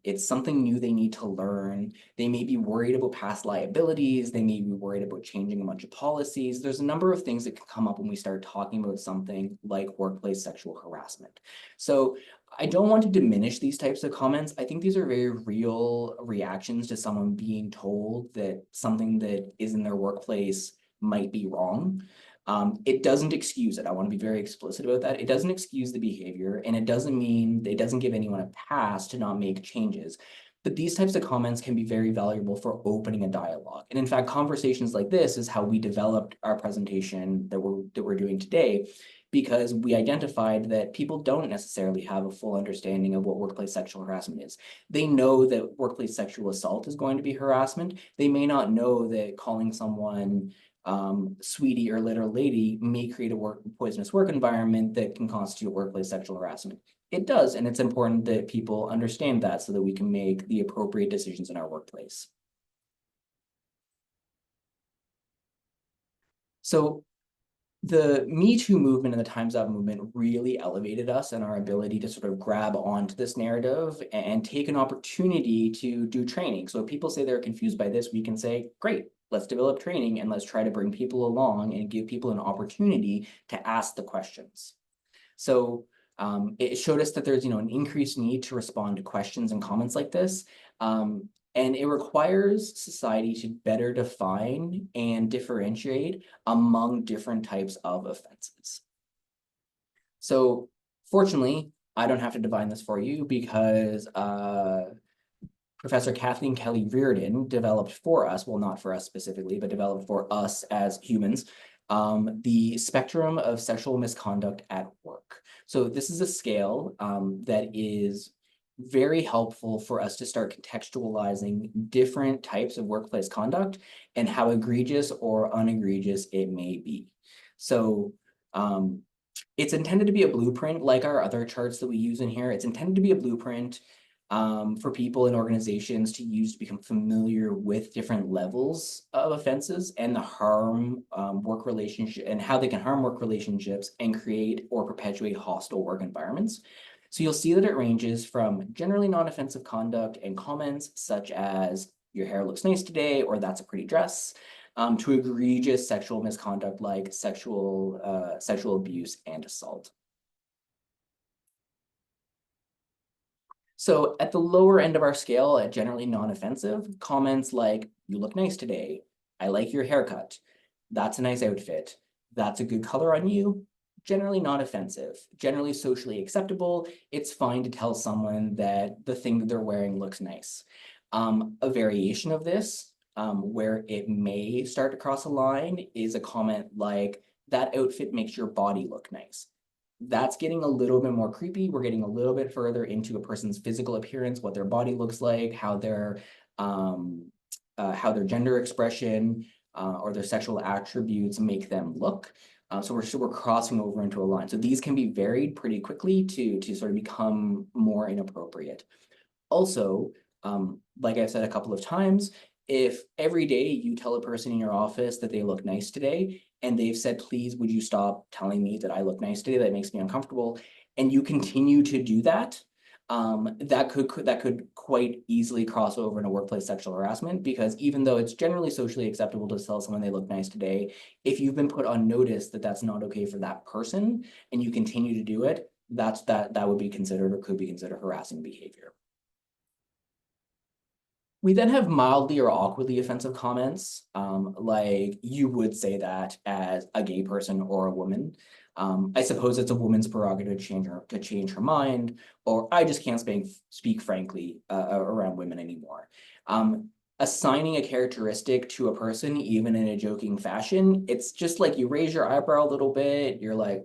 Speaker 1: It's something new they need to learn. They may be worried about past liabilities. They may be worried about changing a bunch of policies. There's a number of things that can come up when we start talking about something like workplace sexual harassment. So I don't want to diminish these types of comments. I think these are very real reactions to someone being told that something that is in their workplace might be wrong. It doesn't excuse it. I want to be very explicit about that. It doesn't excuse the behavior, and it doesn't give anyone a pass to not make changes. But these types of comments can be very valuable for opening a dialogue. And in fact, conversations like this is how we developed our presentation that we're doing today, because we identified that people don't necessarily have a full understanding of what workplace sexual harassment is. They know that workplace sexual assault is going to be harassment. They may not know that calling someone sweetie or little lady may create a poisonous work environment that can constitute workplace sexual harassment. It does, and it's important that people understand that so that we can make the appropriate decisions in our workplace. So the Me Too movement and the Time's Up movement really elevated us and our ability to sort of grab onto this narrative and take an opportunity to do training. So if people say they're confused by this, we can say, great, let's develop training and let's try to bring people along and give people an opportunity to ask the questions. So it showed us that there's an increased need to respond to questions and comments like this. And it requires society to better define and differentiate among different types of offenses. So fortunately, I don't have to define this for you, because Professor Kathleen Kelly Reardon developed for us, well, not for us specifically, but developed for us as humans, the spectrum of sexual misconduct at work. So this is a scale that is very helpful for us to start contextualizing different types of workplace conduct and how egregious or unegregious it may be. So it's intended to be a blueprint, like our other charts that we use in here. It's intended to be a blueprint for people and organizations to use to become familiar with different levels of offenses and the harm work relationship and how they can harm work relationships and create or perpetuate hostile work environments. So you'll see that it ranges from generally non-offensive conduct and comments such as your hair looks nice today, or that's a pretty dress, to egregious sexual misconduct like sexual abuse and assault. So at the lower end of our scale, at generally non-offensive, comments like, you look nice today, I like your haircut, that's a nice outfit, that's a good color on you, generally not offensive, generally socially acceptable. It's fine to tell someone that the thing that they're wearing looks nice. A variation of this, where it may start to cross a line, is a comment like, that outfit makes your body look nice. That's getting a little bit more creepy. We're getting a little bit further into a person's physical appearance, what their body looks like, how their gender expression or their sexual attributes make them look. So we're crossing over into a line. So these can be varied pretty quickly to sort of become more inappropriate. Also, like I've said a couple of times, if every day you tell a person in your office that they look nice today, and they've said, please, would you stop telling me that I look nice today? That makes me uncomfortable. And you continue to do that, that could quite easily cross over into workplace sexual harassment, because even though it's generally socially acceptable to tell someone they look nice today, if you've been put on notice that that's not okay for that person, and you continue to do it, that would be considered or could be considered harassing behavior. We then have mildly or awkwardly offensive comments, like you would say that as a gay person or a woman. I suppose it's a woman's prerogative to change her mind, or I just can't speak frankly around women anymore. Assigning a characteristic to a person, even in a joking fashion, it's just like you raise your eyebrow a little bit. You're like,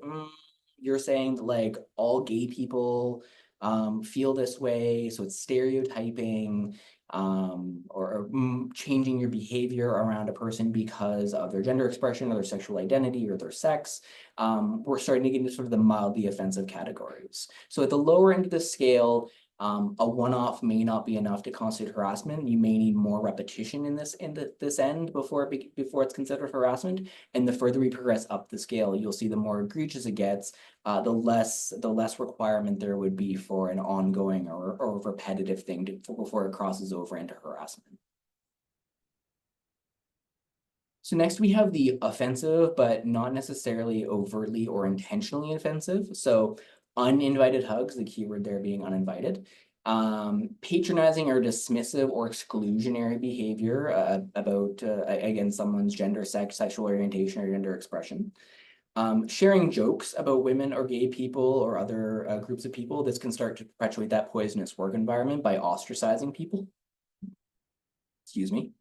Speaker 1: you're saying that like all gay people feel this way, so it's stereotyping. Or changing your behavior around a person because of their gender expression or their sexual identity or their sex. We're starting to get into sort of the mildly offensive categories. So at the lower end of the scale, a one-off may not be enough to constitute harassment. You may need more repetition in this end before it's considered harassment. And the further we progress up the scale, you'll see the more egregious it gets, the less requirement there would be for an ongoing or repetitive thing before it crosses over into harassment. So next we have the offensive, but not necessarily overtly or intentionally offensive. So uninvited hugs, the keyword there being uninvited. Patronizing or dismissive or exclusionary behavior about, again, someone's gender, sex, sexual orientation, or gender expression. Sharing jokes about women or gay people or other groups of people. This can start to perpetuate that poisonous work environment by ostracizing people. Excuse me.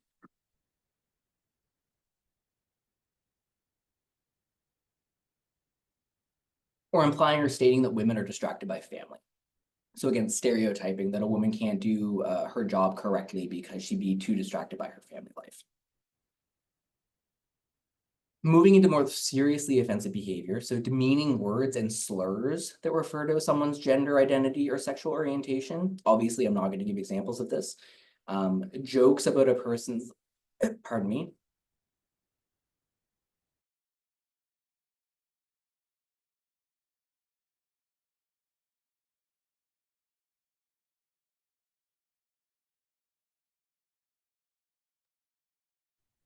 Speaker 1: Or implying or stating that women are distracted by family. So again, stereotyping that a woman can't do her job correctly because she'd be too distracted by her family life. Moving into more seriously offensive behavior, so demeaning words and slurs that refer to someone's gender identity or sexual orientation. Obviously, I'm not going to give examples of this. Jokes about a person's, pardon me.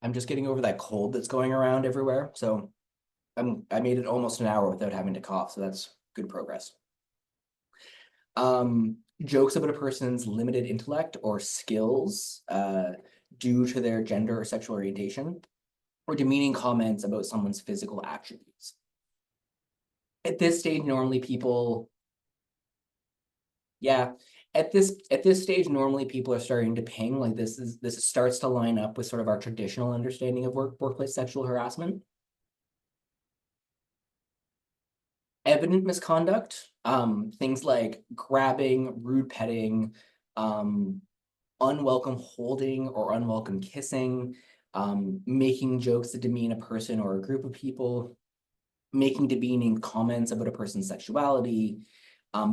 Speaker 1: I'm just getting over that cold that's going around everywhere. So I made it almost an hour without having to cough. So that's good progress. Jokes about a person's limited intellect or skills due to their gender or sexual orientation, or demeaning comments about someone's physical attributes. At this stage, normally people, yeah, at this stage, normally people are starting to ping, like this starts to line up with sort of our traditional understanding of workplace sexual harassment. Evident misconduct, things like grabbing, rude petting, unwelcome holding or unwelcome kissing, making jokes that demean a person or a group of people, making demeaning comments about a person's sexuality,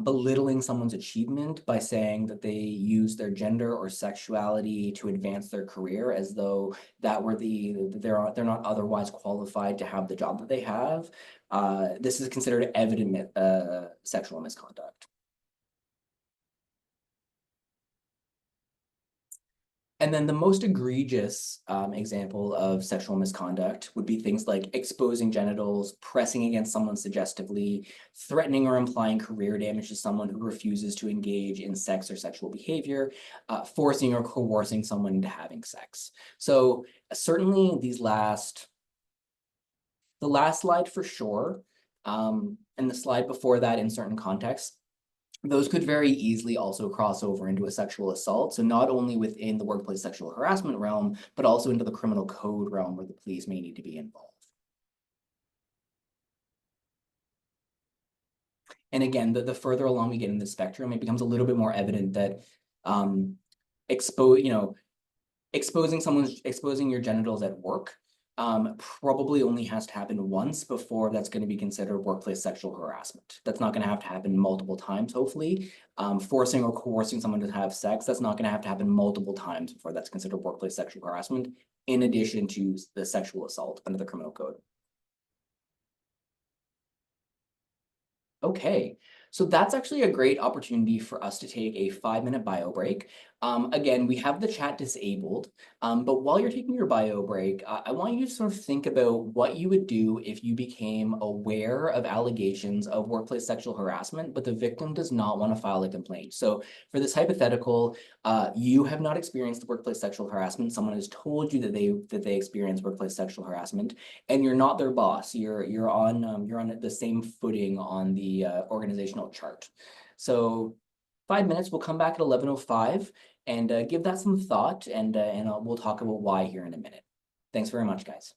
Speaker 1: belittling someone's achievement by saying that they use their gender or sexuality to advance their career as though that were they're not otherwise qualified to have the job that they have. This is considered evident sexual misconduct. And then the most egregious example of sexual misconduct would be things like exposing genitals, pressing against someone suggestively, threatening or implying career damage to someone who refuses to engage in sex or sexual behavior, forcing or coercing someone into having sex. So certainly the last slide for sure, and the slide before that in certain contexts, those could very easily also cross over into a sexual assault. So not only within the workplace sexual harassment realm, but also into the criminal code realm where the police may need to be involved. And again, the further along we get in the spectrum, it becomes a little bit more evident that um, you know, exposing your genitals at work probably only has to happen once before that's going to be considered workplace sexual harassment. That's not going to have to happen multiple times, hopefully. Forcing or coercing someone to have sex, that's not going to have to happen multiple times before that's considered workplace sexual harassment, in addition to the sexual assault under the criminal code. Okay, so that's actually a great opportunity for us to take a 5-minute bio break. Again, we have the chat disabled, but while you're taking your bio break, I want you to sort of think about what you would do if you became aware of allegations of workplace sexual harassment, but the victim does not want to file a complaint. So for this hypothetical, you have not experienced workplace sexual harassment. Someone has told you that they experienced workplace sexual harassment, and you're not their boss. You're on the same footing on the organizational chart. So 5 minutes. We'll come back at 11:05 and give that some thought, and we'll talk about why here in a minute. Thanks very much, guys.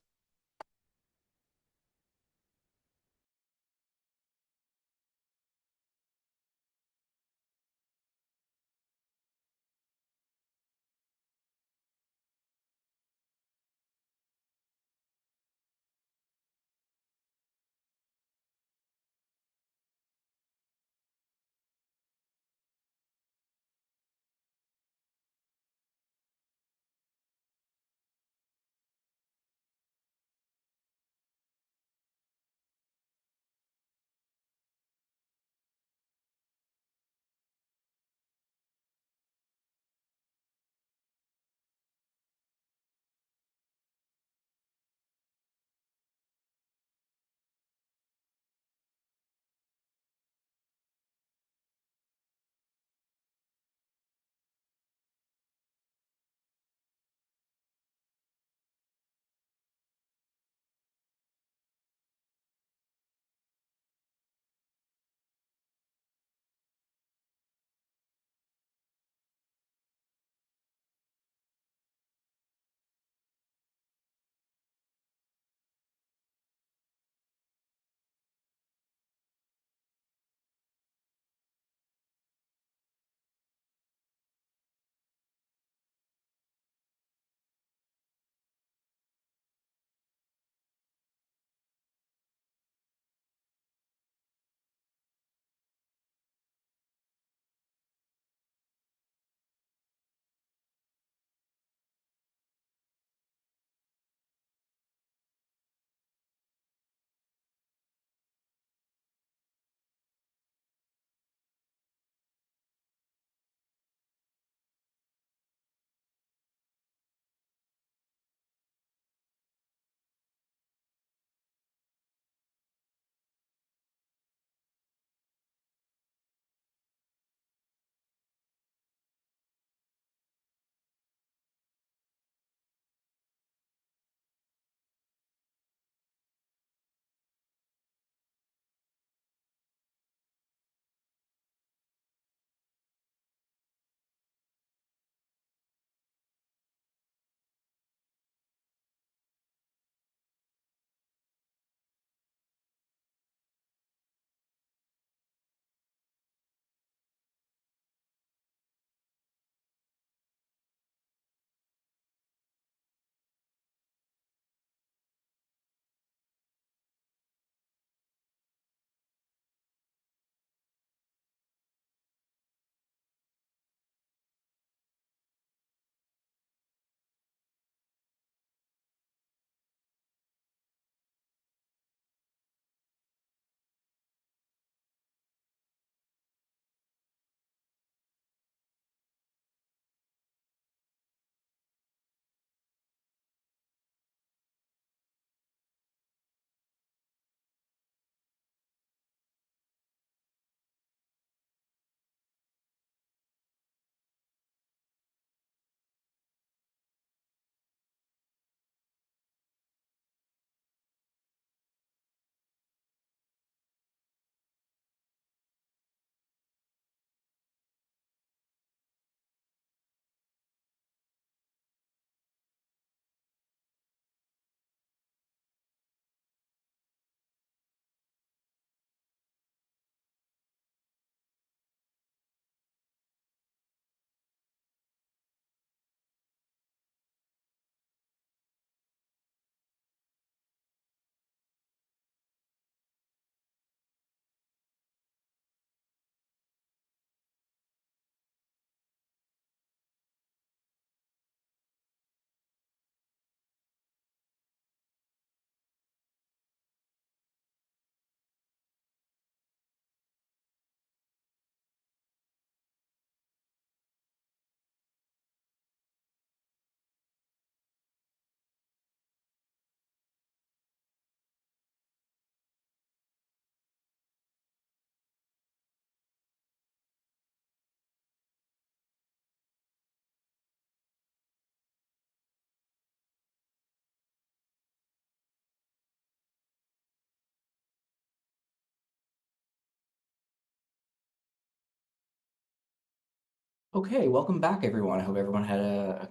Speaker 1: Okay, welcome back, everyone. I hope everyone had a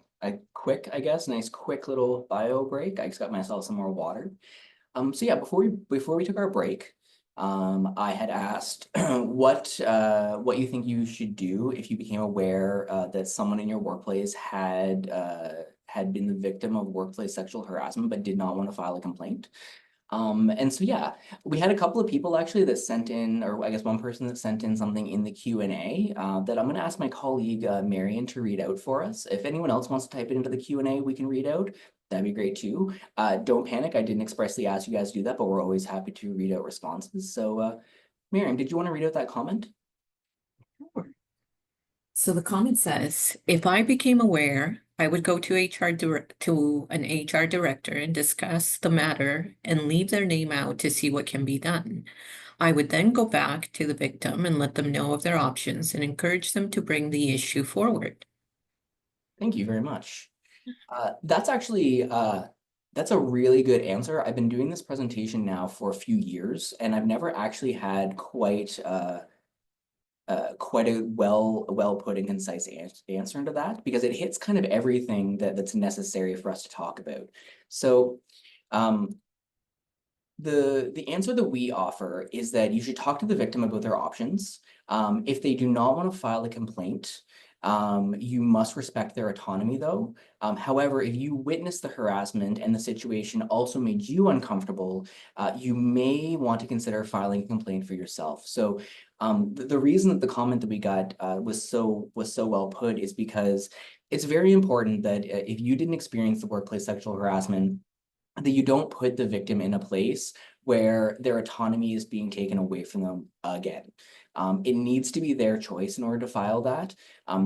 Speaker 1: quick, I guess, nice quick little bio break. I just got myself some more water. So yeah, before we took our break, I had asked what you think you should do if you became aware that someone in your workplace had been the victim of workplace sexual harassment but did not want to file a complaint. And so yeah, we had a couple of people actually that sent in, or I guess one person that sent in something in the Q&A that I'm going to ask my colleague Marion to read out for us. If anyone else wants to type it into the Q&A, we can read out. That'd be great too. Don't panic. I didn't expressly ask you guys to do that, but we're always happy to read out responses. So Marion, did you want to read out that comment?
Speaker 2: So the comment says, if I became aware, I would go to an HR director and discuss the matter and leave their name out to see what can be done. I would then go back to the victim and let them know of their options and encourage them to bring the issue forward.
Speaker 1: Thank you very much. That's actually that's a really good answer. I've been doing this presentation now for a few years, and I've never actually had quite a well put and concise answer into that, because it hits kind of everything that's necessary for us to talk about. So um, the answer that we offer is that you should talk to the victim about their options. If they do not want to file a complaint, you must respect their autonomy though. However, if you witness the harassment and the situation also made you uncomfortable, you may want to consider filing a complaint for yourself. So the reason that the comment that we got was so well put is because it's very important that if you didn't experience the workplace sexual harassment, that you don't put the victim in a place where their autonomy is being taken away from them again. It needs to be their choice in order to file that.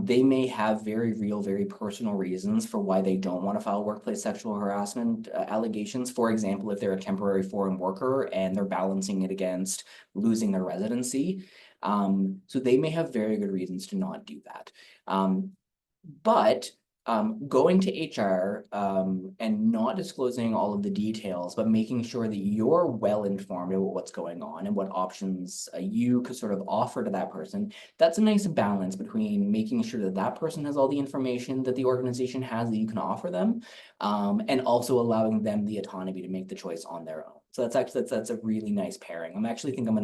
Speaker 1: They may have very real, very personal reasons for why they don't want to file workplace sexual harassment allegations. For example, if they're a temporary foreign worker and they're balancing it against losing their residency. So they may have very good reasons to not do that. But going to HR and not disclosing all of the details, but making sure that you're well informed about what's going on and what options you could sort of offer to that person, that's a nice balance between making sure that that person has all the information that the organization has that you can offer them, and also allowing them the autonomy to make the choice on their own. So that's a really nice pairing. I think I'm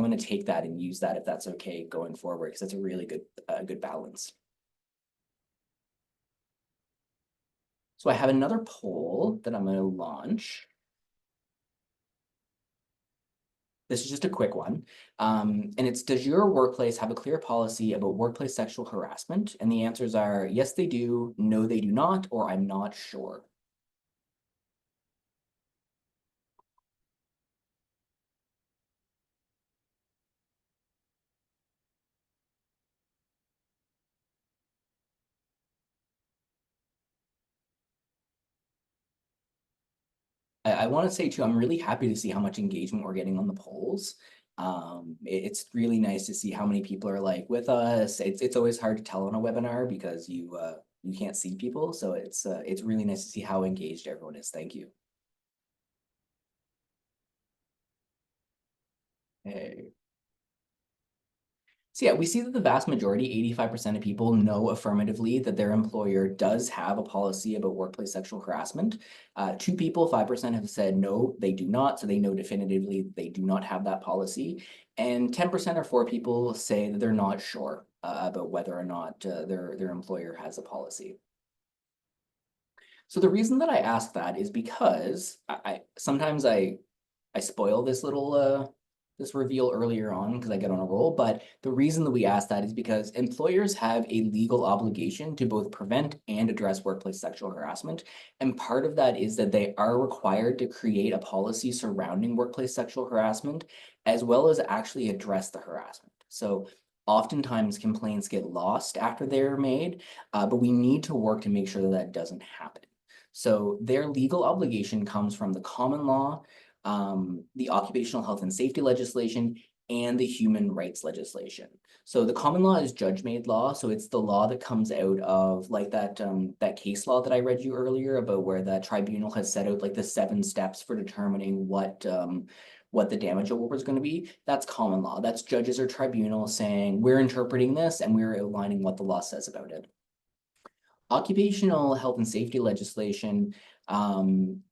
Speaker 1: gonna take that and use that if that's okay going forward, because that's a really good balance. So I have another poll that I'm going to launch. This is just a quick one. And it's, does your workplace have a clear policy about workplace sexual harassment? And the answers are yes, they do, no, they do not, or I'm not sure. I want to say too, I'm really happy to see how much engagement we're getting on the polls. It's really nice to see how many people are like with us. It's always hard to tell on a webinar because you can't see people. So it's really nice to see how engaged everyone is. Thank you. Hey. So yeah, we see that the vast majority, 85% of people, know affirmatively that their employer does have a policy about workplace sexual harassment. Two people, 5%, have said no, they do not. So they know definitively they do not have that policy. And 10% or 4 people say that they're not sure about whether or not their employer has a policy. So the reason that I ask that is because I sometimes I spoil this little this reveal earlier on because I get on a roll, but the reason that we ask that is because employers have a legal obligation to both prevent and address workplace sexual harassment. And part of that is that they are required to create a policy surrounding workplace sexual harassment, as well as actually address the harassment. So oftentimes complaints get lost after they're made, but we need to work to make sure that that doesn't happen. So their legal obligation comes from the common law, the occupational health and safety legislation, and the human rights legislation. So the common law is judge-made law. So it's the law that comes out of like that case law that I read you earlier about where the tribunal has set out like the 7 steps for determining what the damage award is going to be, that's common law. That's judges or tribunals saying, we're interpreting this and we're outlining what the law says about it. Occupational health and safety legislation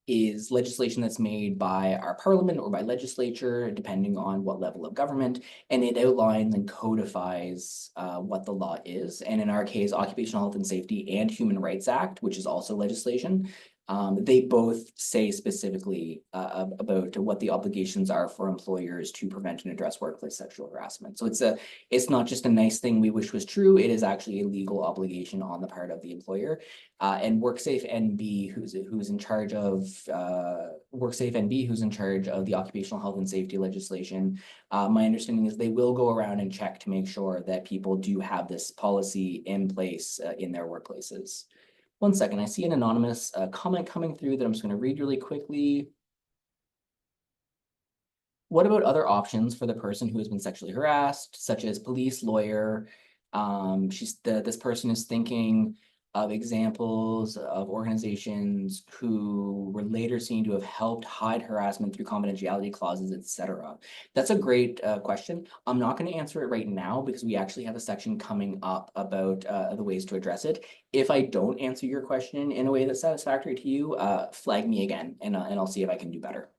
Speaker 1: is legislation that's made by our parliament or by legislature, depending on what level of government, and it outlines and codifies what the law is. And in our case, Occupational Health and Safety and Human Rights Act, which is also legislation, they both say specifically about what the obligations are for employers to prevent and address workplace sexual harassment. So it's not just a nice thing we wish was true, it is actually a legal obligation on the part of the employer. And WorkSafe NB, who's in charge of WorkSafe NB, who's in charge of the occupational health and safety legislation, my understanding is they will go around and check to make sure that people do have this policy in place in their workplaces. One second, I see an anonymous comment coming through that I'm just going to read really quickly. What about other options for the person who has been sexually harassed, such as police, lawyer? This person is thinking of examples of organizations who were later seen to have helped hide harassment through confidentiality clauses, etc. That's a great question. I'm not going to answer it right now because we actually have a section coming up about the ways to address it. If I don't answer your question in a way that's satisfactory to you, flag me again and I'll see if I can do better.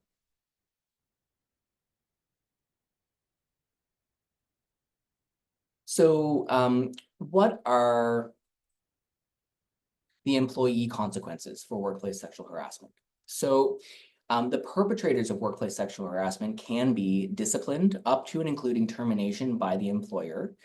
Speaker 1: So what are the employee consequences for workplace sexual harassment? So the perpetrators of workplace sexual harassment can be disciplined up to and including termination by the employer.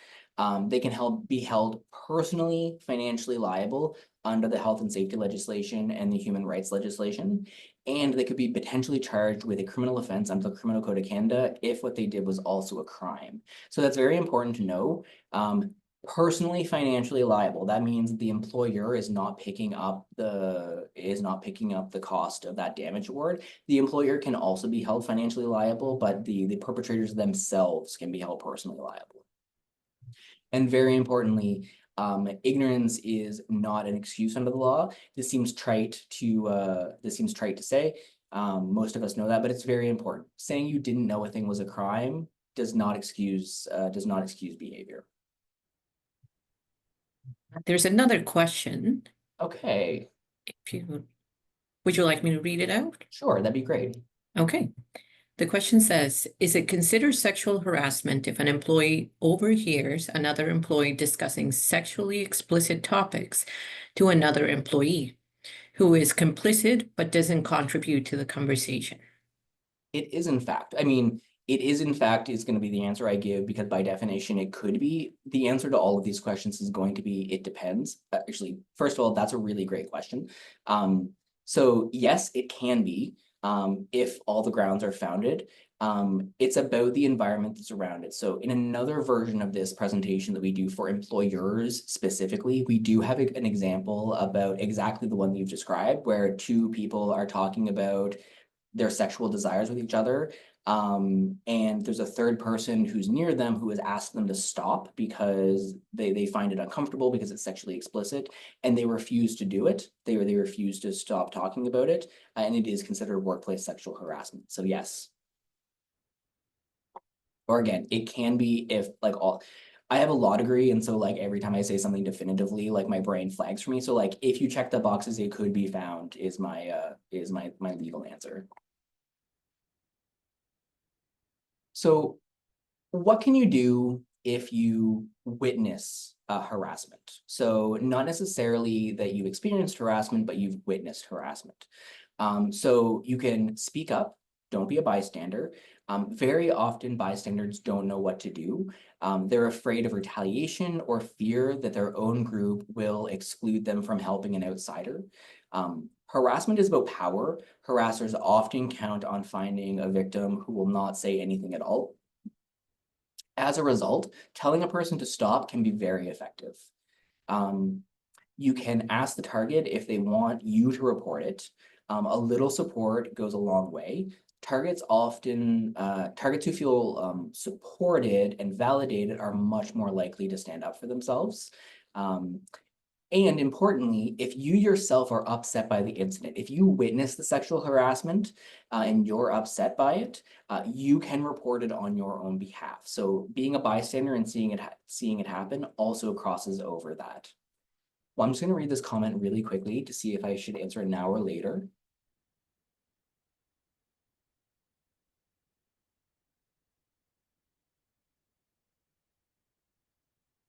Speaker 1: They can be held personally, financially liable under the health and safety legislation and the human rights legislation. And they could be potentially charged with a criminal offense under the Criminal Code of Canada if what they did was also a crime. So that's very important to know. Personally financially liable, that means the employer is not picking up the cost of that damage award. The employer can also be held financially liable, but the perpetrators themselves can be held personally liable. And very importantly, ignorance is not an excuse under the law. This seems trite to say. Most of us know that, but it's very important. Saying you didn't know a thing was a crime does not excuse behavior.
Speaker 2: There's another question.
Speaker 1: Okay.
Speaker 2: Would you like me to read it out?
Speaker 1: Sure, that'd be great.
Speaker 2: Okay. The question says, is it considered sexual harassment if an employee overhears another employee discussing sexually explicit topics to another employee who is complicit but doesn't contribute to the conversation?
Speaker 1: It is in fact. I mean, it is in fact is going to be the answer I give because by definition it could be. The answer to all of these questions is going to be it depends. Actually, first of all, that's a really great question. So yes, it can be if all the grounds are founded. It's about the environment that's around it. So in another version of this presentation that we do for employers specifically, we do have an example about exactly the one you've described, where two people are talking about their sexual desires with each other. And there's a third person who's near them who has asked them to stop because they find it uncomfortable because it's sexually explicit, and they refuse to do it. They refuse to stop talking about it, and it is considered workplace sexual harassment. So yes. Or again, it can be if I have a law degree, and so like every time I say something definitively, like my brain flags for me. So like if you check the boxes, it could be found is my legal answer. So what can you do if you witness harassment? So not necessarily that you've experienced harassment, but you've witnessed harassment. So you can speak up, don't be a bystander. Very often bystanders don't know what to do. They're afraid of retaliation or fear that their own group will exclude them from helping an outsider. Harassment is about power. Harassers often count on finding a victim who will not say anything at all. As a result, telling a person to stop can be very effective. You can ask the target if they want you to report it. A little support goes a long way. Targets who feel supported and validated are much more likely to stand up for themselves. And importantly, if you yourself are upset by the incident, if you witness the sexual harassment and you're upset by it, you can report it on your own behalf. So being a bystander and seeing it happen also crosses over that. Well, I'm just going to read this comment really quickly to see if I should answer it now or later.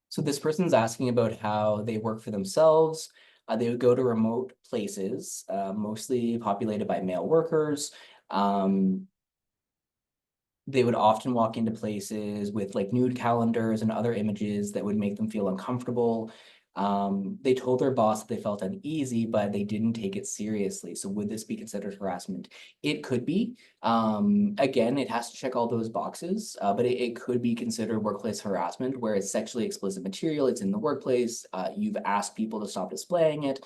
Speaker 1: So this person's asking about how they work for themselves. They would go to remote places, mostly populated by male workers. They would often walk into places with like nude calendars and other images that would make them feel uncomfortable. They told their boss that they felt uneasy, but they didn't take it seriously. So would this be considered harassment? It could be. Again, it has to check all those boxes, but it could be considered workplace harassment where it's sexually explicit material, it's in the workplace, you've asked people to stop displaying it.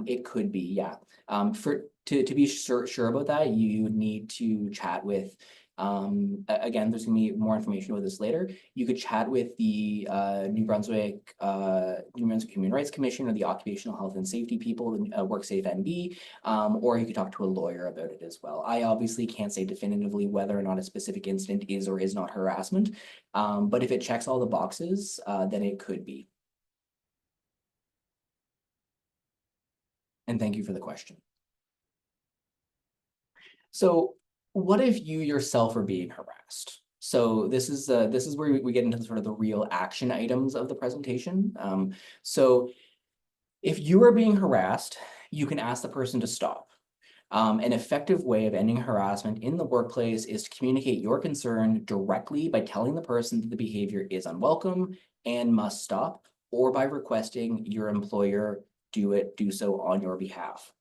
Speaker 1: It could be, yeah. To be sure about that, you need to chat with again, there's gonna be more information about this later. You could chat with the New Brunswick Human Rights Commission or the Occupational Health and Safety people, the WorkSafe NB, or you could talk to a lawyer about it as well. I obviously can't say definitively whether or not a specific incident is or is not harassment, but if it checks all the boxes, then it could be. And thank you for the question. So what if you yourself are being harassed? So this is where we get into sort of the real action items of the presentation. So if you are being harassed, you can ask the person to stop. An effective way of ending harassment in the workplace is to communicate your concern directly by telling the person that the behavior is unwelcome and must stop, or by requesting your employer do so on your behalf.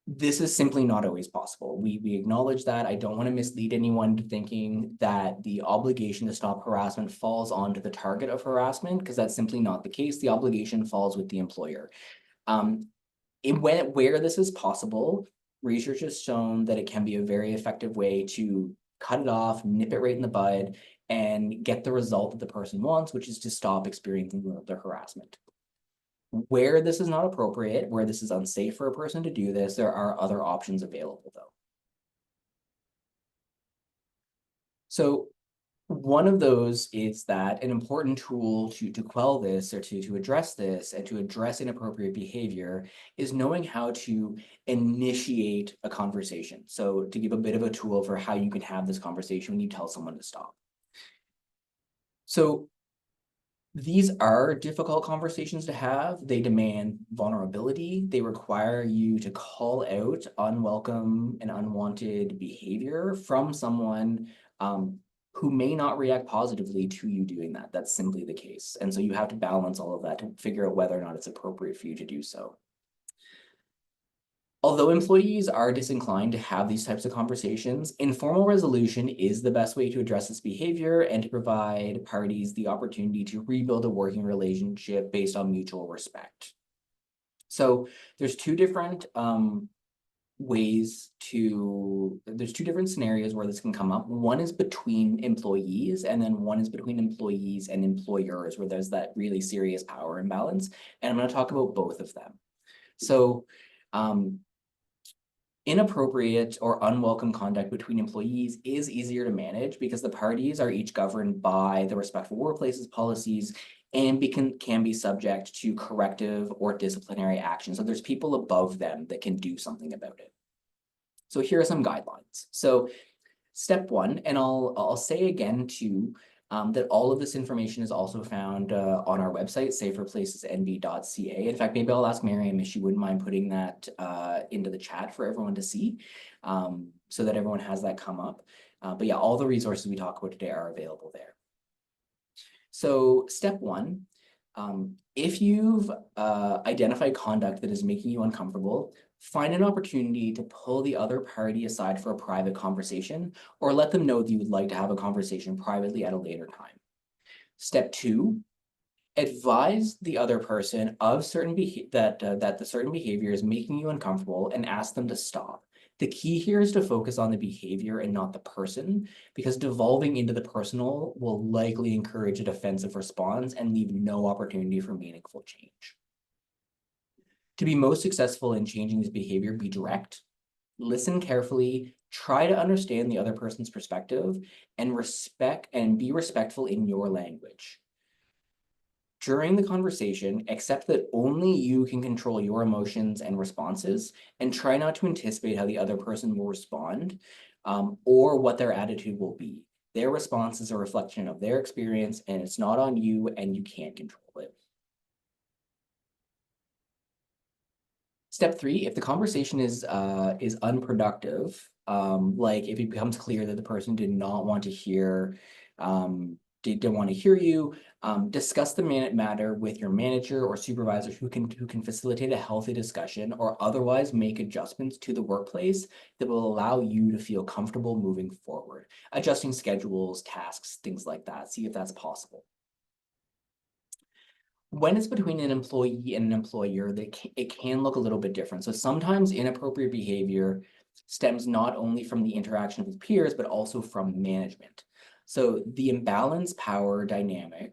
Speaker 1: This is simply not always possible. We acknowledge that. I don't want to mislead anyone to thinking that the obligation to stop harassment falls onto the target of harassment, because that's simply not the case. The obligation falls with the employer. Where this is possible, research has shown that it can be a very effective way to cut it off, nip it right in the bud, and get the result that the person wants, which is to stop experiencing the harassment. Where this is not appropriate, where this is unsafe for a person to do this, there are other options available though. So one of those is that an important tool to quell this or to address this and to address inappropriate behavior is knowing how to initiate a conversation. So to give a bit of a tool for how you can have this conversation when you tell someone to stop. So these are difficult conversations to have. They demand vulnerability. They require you to call out unwelcome and unwanted behavior from someone who may not react positively to you doing that. That's simply the case. And so you have to balance all of that to figure out whether or not it's appropriate for you to do so. Although employees are disinclined to have these types of conversations, informal resolution is the best way to address this behavior and to provide parties the opportunity to rebuild a working relationship based on mutual respect. So there's two different there's two different scenarios where this can come up. One is between employees, and then one is between employees and employers, where there's that really serious power imbalance. And I'm going to talk about both of them. So inappropriate or unwelcome conduct between employees is easier to manage because the parties are each governed by the Respectful Workplaces policies and can be subject to corrective or disciplinary action. So there's people above them that can do something about it. So here are some guidelines. So step one, and I'll say again too, that all of this information is also found on our website, saferplacesnb.ca. In fact, maybe I'll ask Miriam if she wouldn't mind putting that into the chat for everyone to see, so that everyone has that come up. But yeah, all the resources we talk about today are available there. So step one, if you've identified conduct that is making you uncomfortable, find an opportunity to pull the other party aside for a private conversation, or let them know that you would like to have a conversation privately at a later time. Step two, advise the other person of that the certain behavior is making you uncomfortable and ask them to stop. The key here is to focus on the behavior and not the person, because devolving into the personal will likely encourage a defensive response and leave no opportunity for meaningful change. To be most successful in changing this behavior, be direct, listen carefully, try to understand the other person's perspective, and be respectful in your language. During the conversation, accept that only you can control your emotions and responses, and try not to anticipate how the other person will respond, or what their attitude will be. Their response is a reflection of their experience, and it's not on you, and you can't control it. Step 3, if the conversation is unproductive, like if it becomes clear that the person did not want to hear, didn't want to hear you, discuss the matter with your manager or supervisor who can facilitate a healthy discussion, or otherwise make adjustments to the workplace that will allow you to feel comfortable moving forward, adjusting schedules, tasks, things like that. See if that's possible. When it's between an employee and an employer, it can look a little bit different. So sometimes inappropriate behavior stems not only from the interaction with peers, but also from management. So the imbalanced power dynamic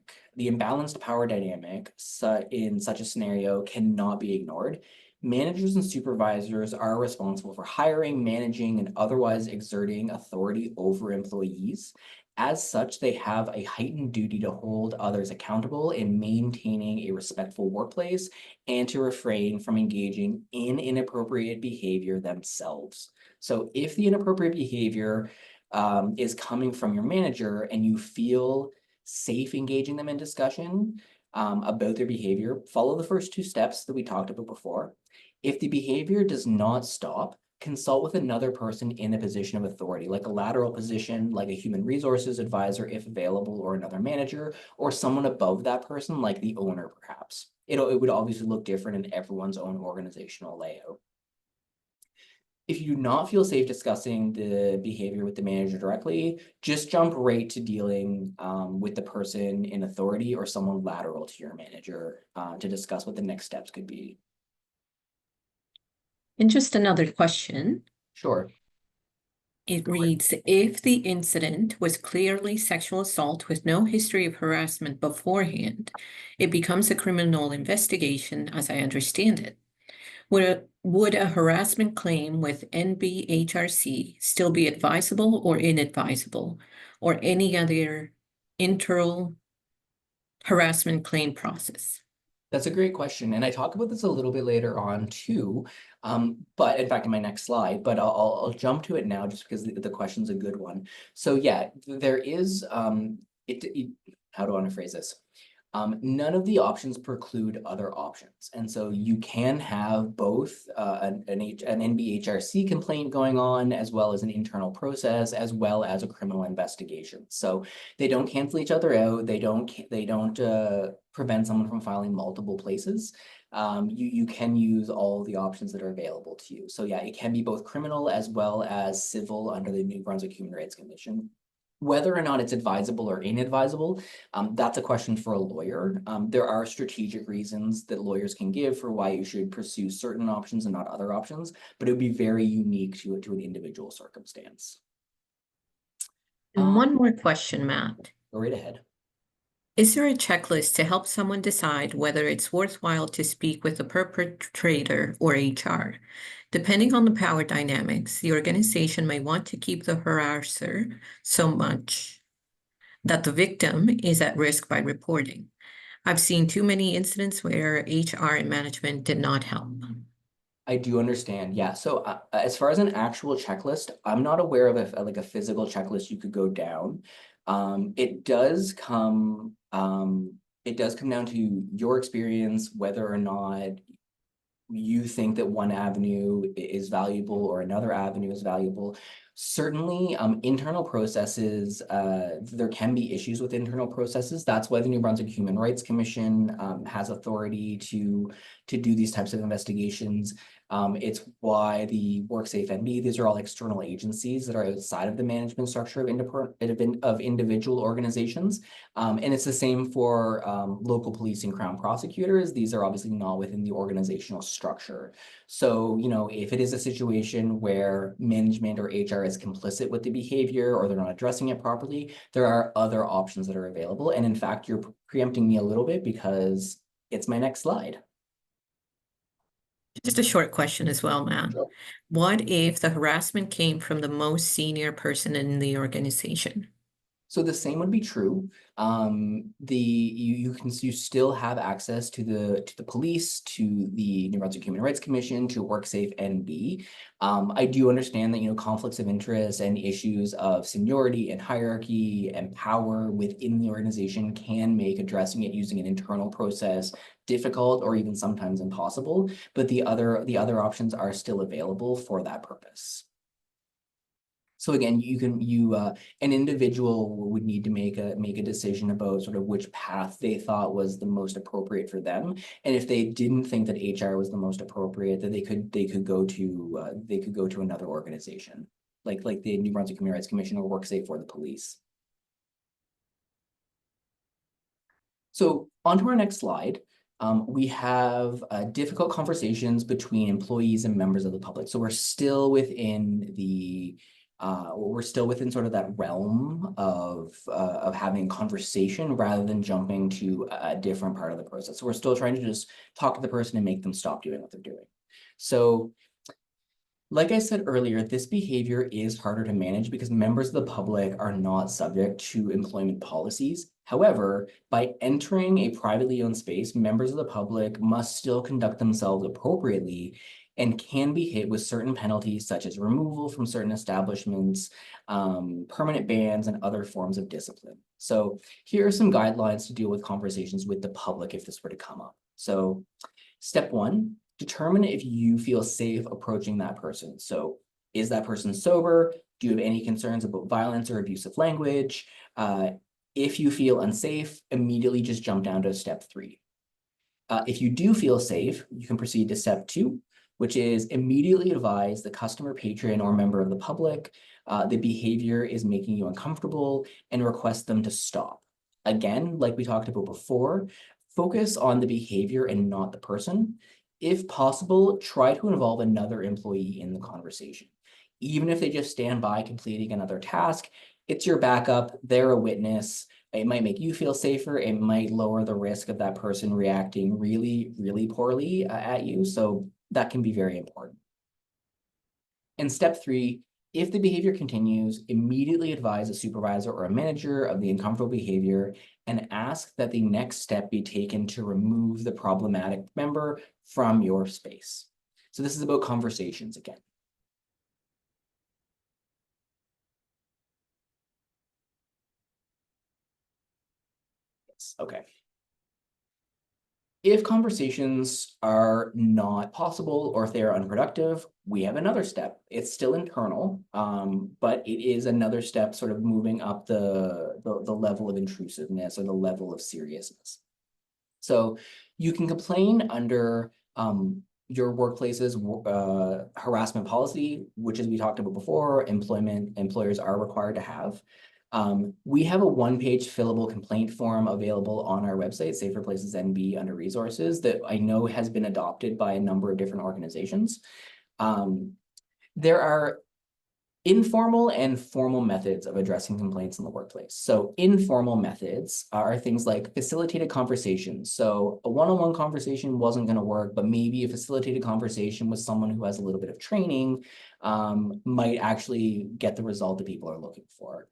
Speaker 1: in such a scenario cannot be ignored. Managers and supervisors are responsible for hiring, managing, and otherwise exerting authority over employees. As such, they have a heightened duty to hold others accountable in maintaining a respectful workplace and to refrain from engaging in inappropriate behavior themselves. So if the inappropriate behavior is coming from your manager and you feel safe engaging them in discussion about their behavior, follow the first 2 steps that we talked about before. If the behavior does not stop, consult with another person in a position of authority, like a lateral position, like a human resources advisor, if available, or another manager, or someone above that person, like the owner, perhaps. It would obviously look different in everyone's own organizational layout. If you do not feel safe discussing the behavior with the manager directly, just jump right to dealing with the person in authority or someone lateral to your manager to discuss what the next steps could be.
Speaker 2: And just another question.
Speaker 1: Sure.
Speaker 2: It reads, if the incident was clearly sexual assault with no history of harassment beforehand, it becomes a criminal investigation as I understand it. Would a harassment claim with NBHRC still be advisable or inadvisable, or any other internal harassment claim process?
Speaker 1: That's a great question, and I talk about this a little bit later on too, but in fact, in my next slide, but I'll jump to it now just because the question's a good one. So yeah, there is, how do I want to phrase this? None of the options preclude other options. And so you can have both an NBHRC complaint going on, as well as an internal process, as well as a criminal investigation. So they don't cancel each other out. They don't prevent someone from filing multiple places. You can use all the options that are available to you. So yeah, it can be both criminal as well as civil under the New Brunswick Human Rights Commission. Whether or not it's advisable or inadvisable, that's a question for a lawyer. There are strategic reasons that lawyers can give for why you should pursue certain options and not other options, but it would be very unique to an individual circumstance.
Speaker 2: And one more question, Matt.
Speaker 1: Go right ahead.
Speaker 2: Is there a checklist to help someone decide whether it's worthwhile to speak with the perpetrator or HR? Depending on the power dynamics, the organization may want to keep the harasser so much that the victim is at risk by reporting. I've seen too many incidents where HR and management did not help.
Speaker 1: I do understand. Yeah. So as far as an actual checklist, I'm not aware of like a physical checklist you could go down. It does come down to your experience, whether or not you think that one avenue is valuable or another avenue is valuable. Certainly, internal processes, there can be issues with internal processes. That's why the New Brunswick Human Rights Commission has authority to do these types of investigations. It's why the WorkSafe NB, these are all external agencies that are outside of the management structure of individual organizations. And it's the same for local police and Crown prosecutors. These are obviously not within the organizational structure. So, you know, if it is a situation where management or HR is complicit with the behavior or they're not addressing it properly, there are other options that are available. And in fact, you're preempting me a little bit because it's my next slide.
Speaker 2: Just a short question as well, Matt.
Speaker 1: Sure.
Speaker 2: What if the harassment came from the most senior person in the organization?
Speaker 1: So the same would be true. You still have access to the police, to the New Brunswick Human Rights Commission, to WorkSafe NB. I do understand that conflicts of interest and issues of seniority and hierarchy and power within the organization can make addressing it using an internal process difficult or even sometimes impossible. But the other options are still available for that purpose. So again, an individual would need to make a decision about sort of which path they thought was the most appropriate for them. And if they didn't think that HR was the most appropriate, then they could go to another organization, like the New Brunswick Human Rights Commission or WorkSafe or the police. So on to our next slide. We have difficult conversations between employees and members of the public. So we're still within sort of that realm of having conversation rather than jumping to a different part of the process. So we're still trying to just talk to the person and make them stop doing what they're doing. So like I said earlier, this behavior is harder to manage because members of the public are not subject to employment policies. However, by entering a privately owned space, members of the public must still conduct themselves appropriately and can be hit with certain penalties such as removal from certain establishments, permanent bans, and other forms of discipline. So here are some guidelines to deal with conversations with the public if this were to come up. So step one, determine if you feel safe approaching that person. So is that person sober? Do you have any concerns about violence or abusive language? If you feel unsafe, immediately just jump down to step three. If you do feel safe, you can proceed to step two, which is immediately advise the customer, patron, or member of the public the behavior is making you uncomfortable and request them to stop. Again, like we talked about before, focus on the behavior and not the person. If possible, try to involve another employee in the conversation. Even if they just stand by completing another task, it's your backup, they're a witness. It might make you feel safer. It might lower the risk of that person reacting really, really poorly at you. So that can be very important. And step three, if the behavior continues, immediately advise a supervisor or a manager of the uncomfortable behavior and ask that the next step be taken to remove the problematic member from your space. So this is about conversations again. Yes, okay. If conversations are not possible or if they are unproductive, we have another step. It's still internal, but it is another step sort of moving up the level of intrusiveness or the level of seriousness. So you can complain under your workplace's harassment policy, which, as we talked about before, employers are required to have. We have a one-page fillable complaint form available on our website, Safer Places NB, under resources, that I know has been adopted by a number of different organizations. There are informal and formal methods of addressing complaints in the workplace. So informal methods are things like facilitated conversations. So a one-on-one conversation wasn't going to work, but maybe a facilitated conversation with someone who has a little bit of training might actually get the result that people are looking for.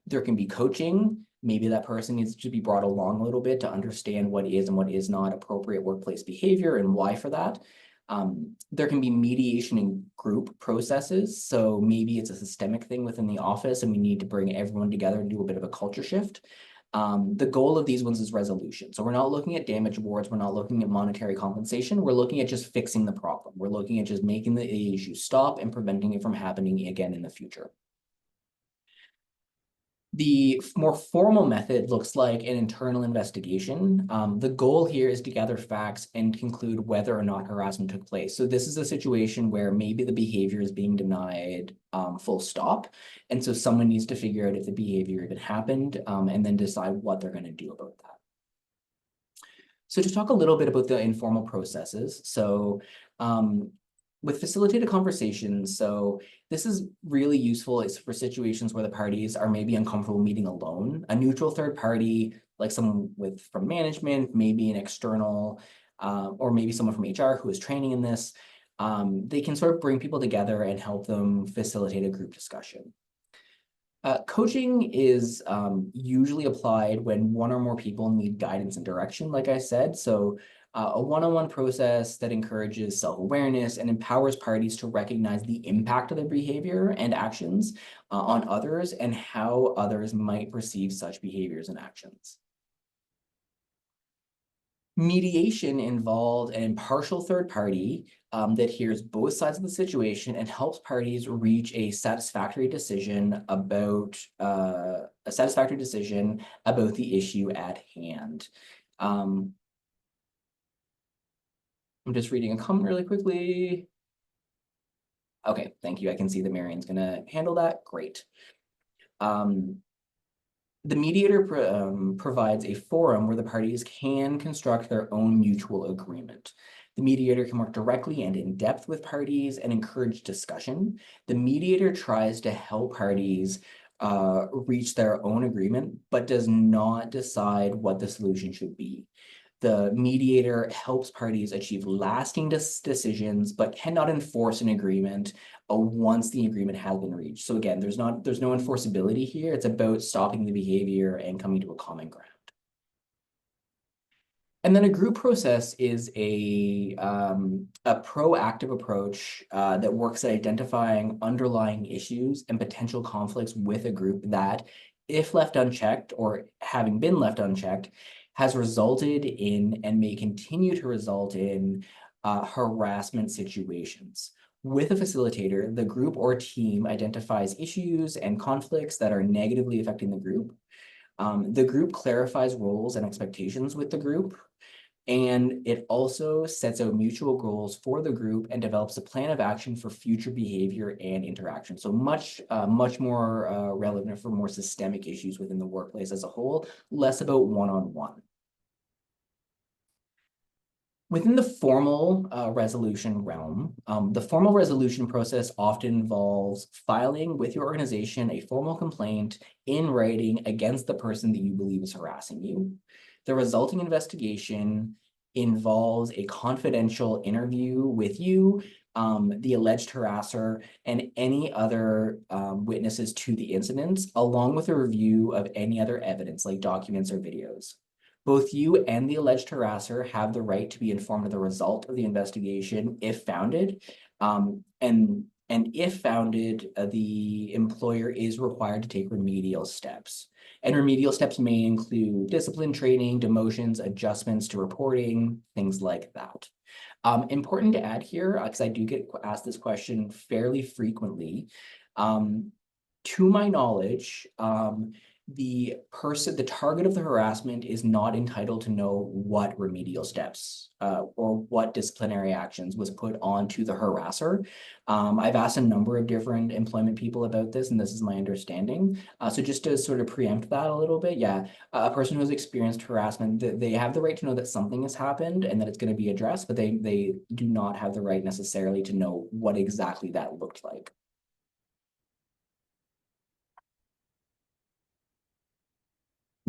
Speaker 1: There can be coaching. Maybe that person needs to be brought along a little bit to understand what is and what is not appropriate workplace behavior and why for that. There can be mediation in group processes. So maybe it's a systemic thing within the office and we need to bring everyone together and do a bit of a culture shift. The goal of these ones is resolution. So we're not looking at damage awards. We're not looking at monetary compensation. We're looking at just fixing the problem. We're looking at just making the issue stop and preventing it from happening again in the future. The more formal method looks like an internal investigation. The goal here is to gather facts and conclude whether or not harassment took place. So this is a situation where maybe the behavior is being denied full stop. And so someone needs to figure out if the behavior even happened and then decide what they're going to do about that. So to talk a little bit about the informal processes. So with facilitated conversations, so this is really useful for situations where the parties are maybe uncomfortable meeting alone. A neutral third party, like someone from management, maybe an external or maybe someone from HR who is training in this. They can sort of bring people together and help them facilitate a group discussion. Coaching is usually applied when one or more people need guidance and direction, like I said. So a one-on-one process that encourages self-awareness and empowers parties to recognize the impact of their behavior and actions on others and how others might perceive such behaviors and actions. Mediation involved an impartial third party that hears both sides of the situation and helps parties reach a satisfactory decision about the issue at hand. I'm just reading a comment really quickly. Okay, thank you. I can see that Marion's gonna handle that. Great. The mediator provides a forum where the parties can construct their own mutual agreement. The mediator can work directly and in depth with parties and encourage discussion. The mediator tries to help parties reach their own agreement, but does not decide what the solution should be. The mediator helps parties achieve lasting decisions, but cannot enforce an agreement once the agreement has been reached. So again, there's no enforceability here. It's about stopping the behavior and coming to a common ground. And then a group process is a proactive approach that works at identifying underlying issues and potential conflicts with a group that, if left unchecked or having been left unchecked, has resulted in and may continue to result in harassment situations. With a facilitator, the group or team identifies issues and conflicts that are negatively affecting the group. The group clarifies roles and expectations with the group, and it also sets out mutual goals for the group and develops a plan of action for future behavior and interaction. So much more relevant for more systemic issues within the workplace as a whole, less about one-on-one. Within the formal resolution realm, the formal resolution process often involves filing with your organization a formal complaint in writing against the person that you believe is harassing you. The resulting investigation involves a confidential interview with you, the alleged harasser, and any other witnesses to the incident, along with a review of any other evidence like documents or videos. Both you and the alleged harasser have the right to be informed of the result of the investigation if founded. And if founded, the employer is required to take remedial steps. And remedial steps may include discipline training, demotions, adjustments to reporting, things like that. Important to add here, because I do get asked this question fairly frequently. To my knowledge, the target of the harassment is not entitled to know what remedial steps or what disciplinary actions was put onto the harasser. I've asked a number of different employment people about this, and this is my understanding. So just to sort of preempt that a little bit, yeah, a person who has experienced harassment, they have the right to know that something has happened and that it's going to be addressed, but they do not have the right necessarily to know what exactly that looked like.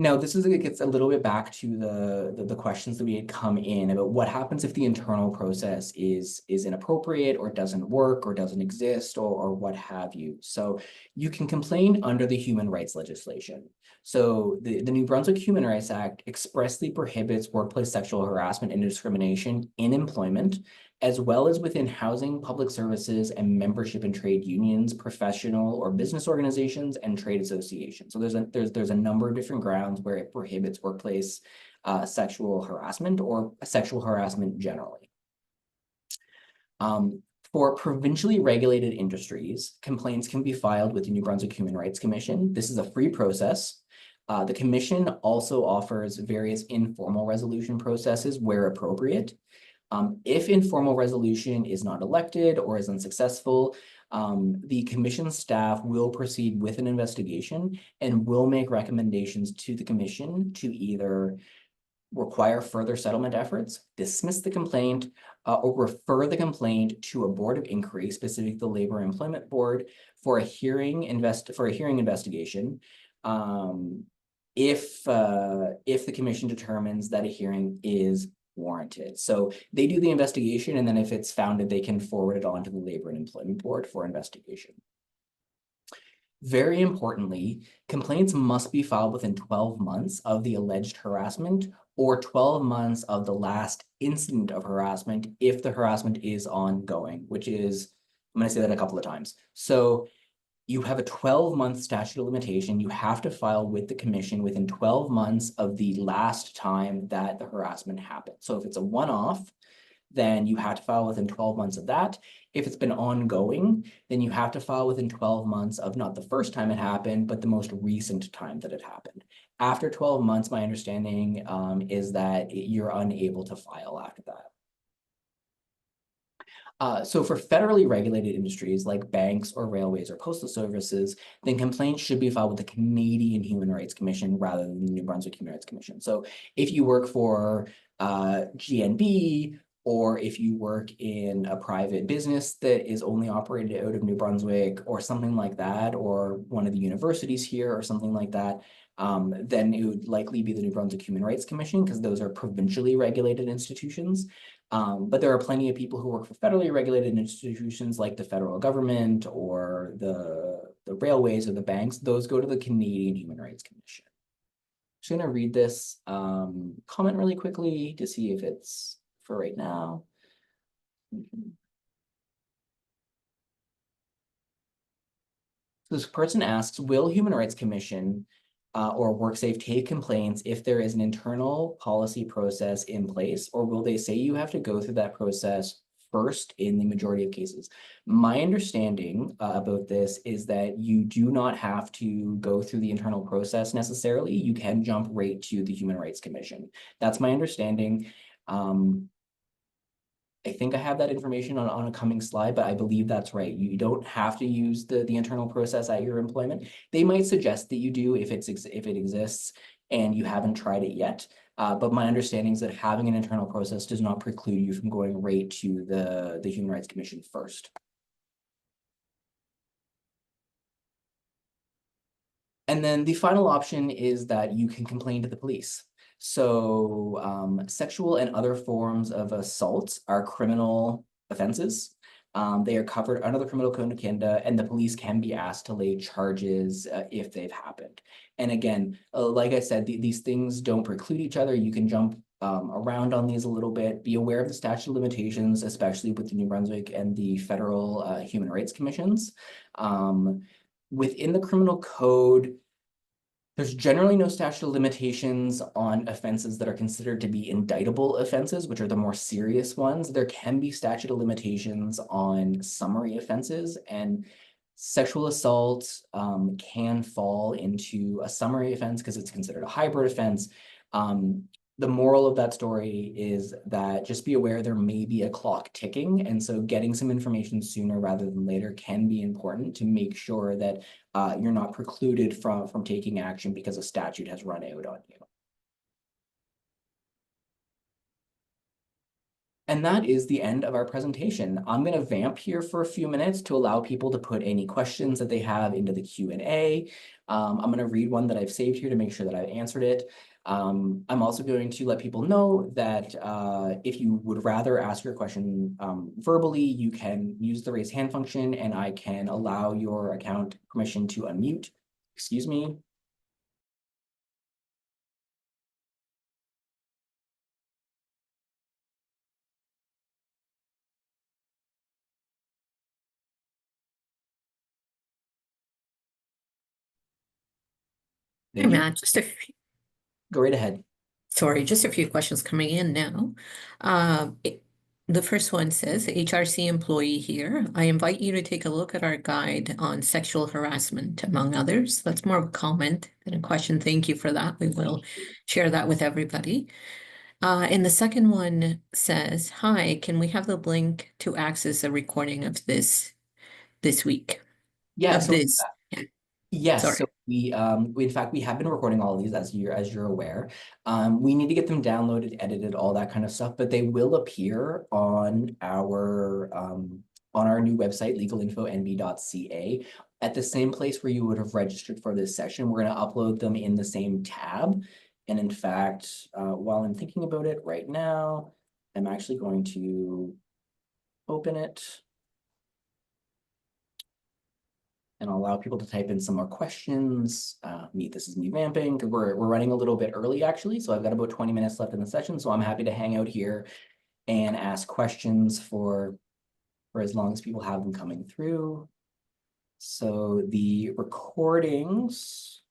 Speaker 1: Now, it gets a little bit back to the questions that we had come in about what happens if the internal process is inappropriate or doesn't work or doesn't exist or what have you. So you can complain under the human rights legislation. So the New Brunswick Human Rights Act expressly prohibits workplace sexual harassment and discrimination in employment, as well as within housing, public services, and membership in trade unions, professional or business organizations, and trade associations. So there's a number of different grounds where it prohibits workplace sexual harassment or sexual harassment generally. For provincially regulated industries, complaints can be filed with the New Brunswick Human Rights Commission. This is a free process. The commission also offers various informal resolution processes where appropriate. If informal resolution is not elected or is unsuccessful, the commission staff will proceed with an investigation and will make recommendations to the commission to either require further settlement efforts, dismiss the complaint, or refer the complaint to a board of inquiry, specifically the Labor and Employment Board, for a hearing investigation. If the commission determines that a hearing is warranted. So they do the investigation, and then if it's founded, they can forward it on to the Labor and Employment Board for investigation. Very importantly, complaints must be filed within 12 months of the alleged harassment or 12 months of the last incident of harassment if the harassment is ongoing, which is, I'm going to say that a couple of times. So you have a 12-month statute of limitation. You have to file with the commission within 12 months of the last time that the harassment happened. So if it's a one-off, then you have to file within 12 months of that. If it's been ongoing, then you have to file within 12 months of not the first time it happened, but the most recent time that it happened. After 12 months, my understanding is that you're unable to file after that. So for federally regulated industries like banks or railways or postal services, then complaints should be filed with the Canadian Human Rights Commission rather than the New Brunswick Human Rights Commission. So if you work for GNB, or if you work in a private business that is only operated out of New Brunswick or something like that, or one of the universities here or something like that, then it would likely be the New Brunswick Human Rights Commission because those are provincially regulated institutions. But there are plenty of people who work for federally regulated institutions like the federal government or the railways or the banks. Those go to the Canadian Human Rights Commission. I'm just going to read this comment really quickly to see if it's for right now. This person asks, will Human Rights Commission or WorkSafe take complaints if there is an internal policy process in place, or will they say you have to go through that process first in the majority of cases? My understanding about this is that you do not have to go through the internal process necessarily. You can jump right to the Human Rights Commission. That's my understanding. I think I have that information on a coming slide, but I believe that's right. You don't have to use the internal process at your employment. They might suggest that you do if it exists and you haven't tried it yet. But my understanding is that having an internal process does not preclude you from going right to the Human Rights Commission first. And then the final option is that you can complain to the police. So sexual and other forms of assault are criminal offenses. They are covered under the Criminal Code of Canada, and the police can be asked to lay charges if they've happened. And again, like I said, these things don't preclude each other. You can jump around on these a little bit. Be aware of the statute of limitations, especially with the New Brunswick and the federal human rights commissions. Within the criminal code, there's generally no statute of limitations on offenses that are considered to be indictable offenses, which are the more serious ones. There can be statute of limitations on summary offenses, and sexual assault can fall into a summary offense because it's considered a hybrid offense. The moral of that story is that just be aware there may be a clock ticking, and so getting some information sooner rather than later can be important to make sure that you're not precluded from taking action because a statute has run out on you. And that is the end of our presentation. I'm going to vamp here for a few minutes to allow people to put any questions that they have into the Q&A. I'm going to read one that I've saved here to make sure that I've answered it. I'm also going to let people know that if you would rather ask your question verbally, you can use the raise hand function and I can allow your account permission to unmute. Excuse me.
Speaker 2: Hey, Matt,
Speaker 1: Go right ahead.
Speaker 2: sorry, just a few questions coming in now. The first one says, HRC employee here. I invite you to take a look at our guide on sexual harassment, among others. That's more of a comment than a question. Thank you for that. We will share that with everybody. And the second one says, hi, can we have the link to access a recording of this week?
Speaker 1: Yeah,
Speaker 2: Of
Speaker 1: so
Speaker 2: this. Yeah.
Speaker 1: yes,
Speaker 2: Sorry.
Speaker 1: so we in fact we have been recording all of these as you're aware. We need to get them downloaded, edited, all that kind of stuff, but they will appear on our new website, legalinfonb.ca, at the same place where you would have registered for this session. We're going to upload them in the same tab. And in fact, while I'm thinking about it right now, I'm actually going to open it and I'll allow people to type in some more questions. This is me vamping because we're running a little bit early actually. So I've got about 20 minutes left in the session. So I'm happy to hang out here and ask questions for as long as people have them coming through. So the recordings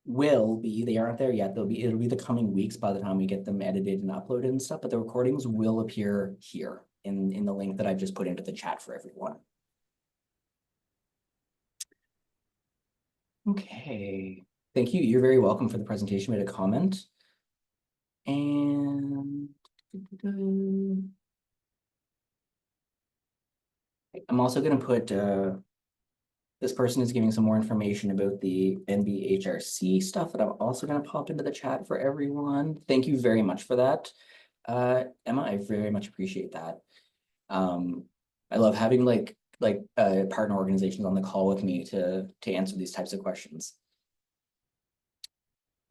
Speaker 1: will be, they aren't there yet. It'll be the coming weeks by the time we get them edited and uploaded and stuff, but the recordings will appear here in the link that I've just put into the chat for everyone. Okay, thank you. You're very welcome for the presentation. Made a comment. And I'm also going to put, this person is giving some more information about the NBHRC stuff that I'm also going to pop into the chat for everyone. Thank you very much for that. Emma, I very much appreciate that. I love having partner organizations on the call with me to answer these types of questions.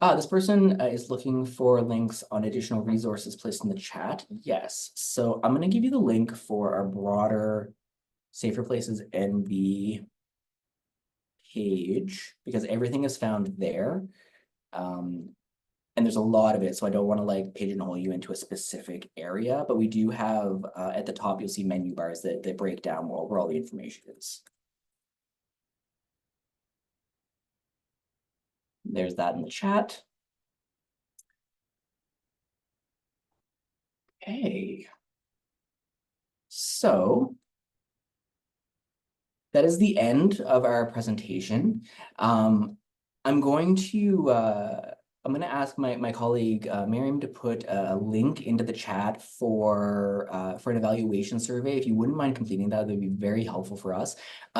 Speaker 1: This person is looking for links on additional resources placed in the chat. Yes, so I'm going to give you the link for our broader Safer Places NB page because everything is found there. And there's a lot of it, so I don't want to like pigeonhole you into a specific area, but we do have at the top, you'll see menu bars that break down where all the information is. There's that in the chat. Okay. So that is the end of our presentation. I'm going to ask my colleague Miriam to put a link into the chat for an evaluation survey. If you wouldn't mind completing that, would be very helpful for us.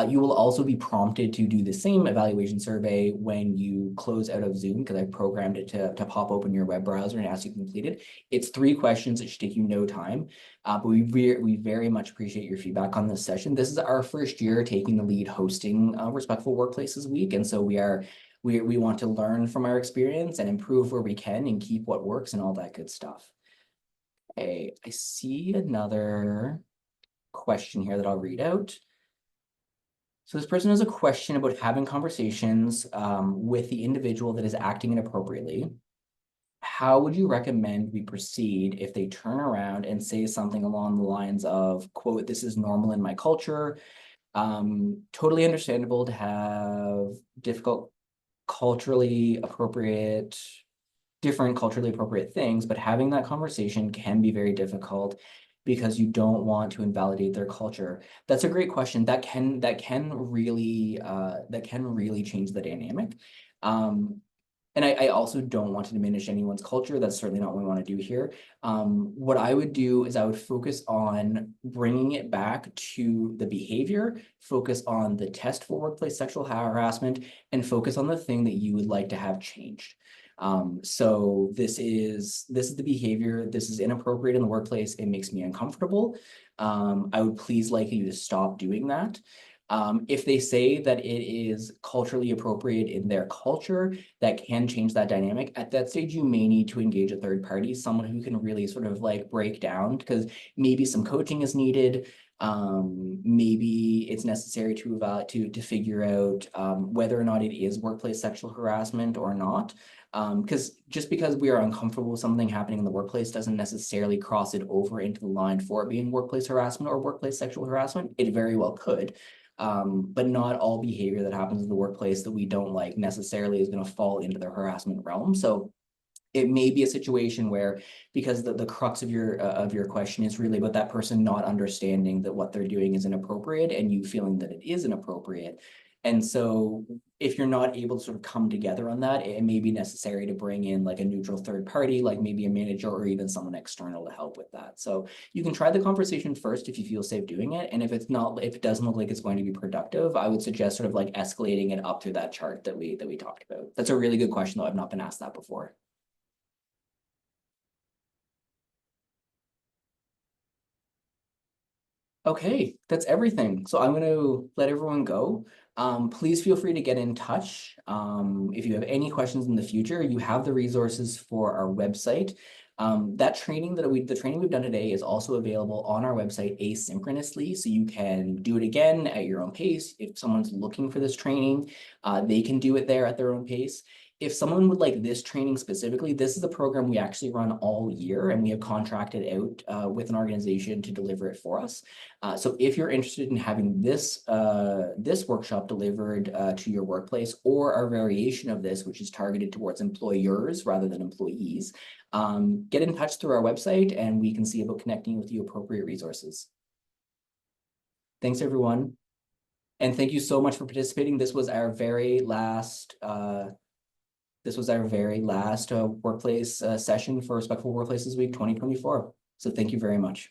Speaker 1: You will also be prompted to do the same evaluation survey when you close out of Zoom because I programmed it to pop open your web browser and ask you to complete it. It's 3 questions. It should take you no time. But we very much appreciate your feedback on this session. This is our first year taking the lead hosting Respectful Workplaces Week, and so we want to learn from our experience and improve where we can and keep what works and all that good stuff. Okay, I see another question here that I'll read out. So this person has a question about having conversations with the individual that is acting inappropriately. How would you recommend we proceed if they turn around and say something along the lines of, quote, "This is normal in my culture. Totally understandable to have different culturally appropriate things, but having that conversation can be very difficult because you don't want to invalidate their culture." That's a great question. That can really change the dynamic. And I also don't want to diminish anyone's culture. That's certainly not what we want to do here. What I would do is I would focus on bringing it back to the behavior, focus on the test for workplace sexual harassment, and focus on the thing that you would like to have changed. So this is the behavior. This is inappropriate in the workplace. It makes me uncomfortable. I would please like you to stop doing that. If they say that it is culturally appropriate in their culture, that can change that dynamic. At that stage, you may need to engage a third party, someone who can really sort of like break down, because maybe some coaching is needed. Maybe it's necessary to figure out whether or not it is workplace sexual harassment or not. Because just because we are uncomfortable with something happening in the workplace doesn't necessarily cross it over into the line for it being workplace harassment or workplace sexual harassment. It very well could. But not all behavior that happens in the workplace that we don't like necessarily is going to fall into the harassment realm. So it may be a situation where, because the crux of your question is really about that person not understanding that what they're doing is inappropriate and you feeling that it is inappropriate. And so if you're not able to sort of come together on that, it may be necessary to bring in like a neutral third party, like maybe a manager or even someone external to help with that. So you can try the conversation first if you feel safe doing it. And if it doesn't look like it's going to be productive, I would suggest sort of like escalating it up through that chart that we talked about. That's a really good question, though. I've not been asked that before. Okay, that's everything. So I'm going to let everyone go. Please feel free to get in touch. If you have any questions in the future, you have the resources for our website. The training we've done today is also available on our website asynchronously, so you can do it again at your own pace. If someone's looking for this training, they can do it there at their own pace. If someone would like this training specifically, this is a program we actually run all year, and we have contracted out with an organization to deliver it for us. So if you're interested in having this workshop delivered to your workplace, or a variation of this, which is targeted towards employers rather than employees, get in touch through our website and we can see about connecting with the appropriate resources. Thanks, everyone. And thank you so much for participating. This was our very last workplace session for Respectful Workplaces Week 2024. So thank you very much.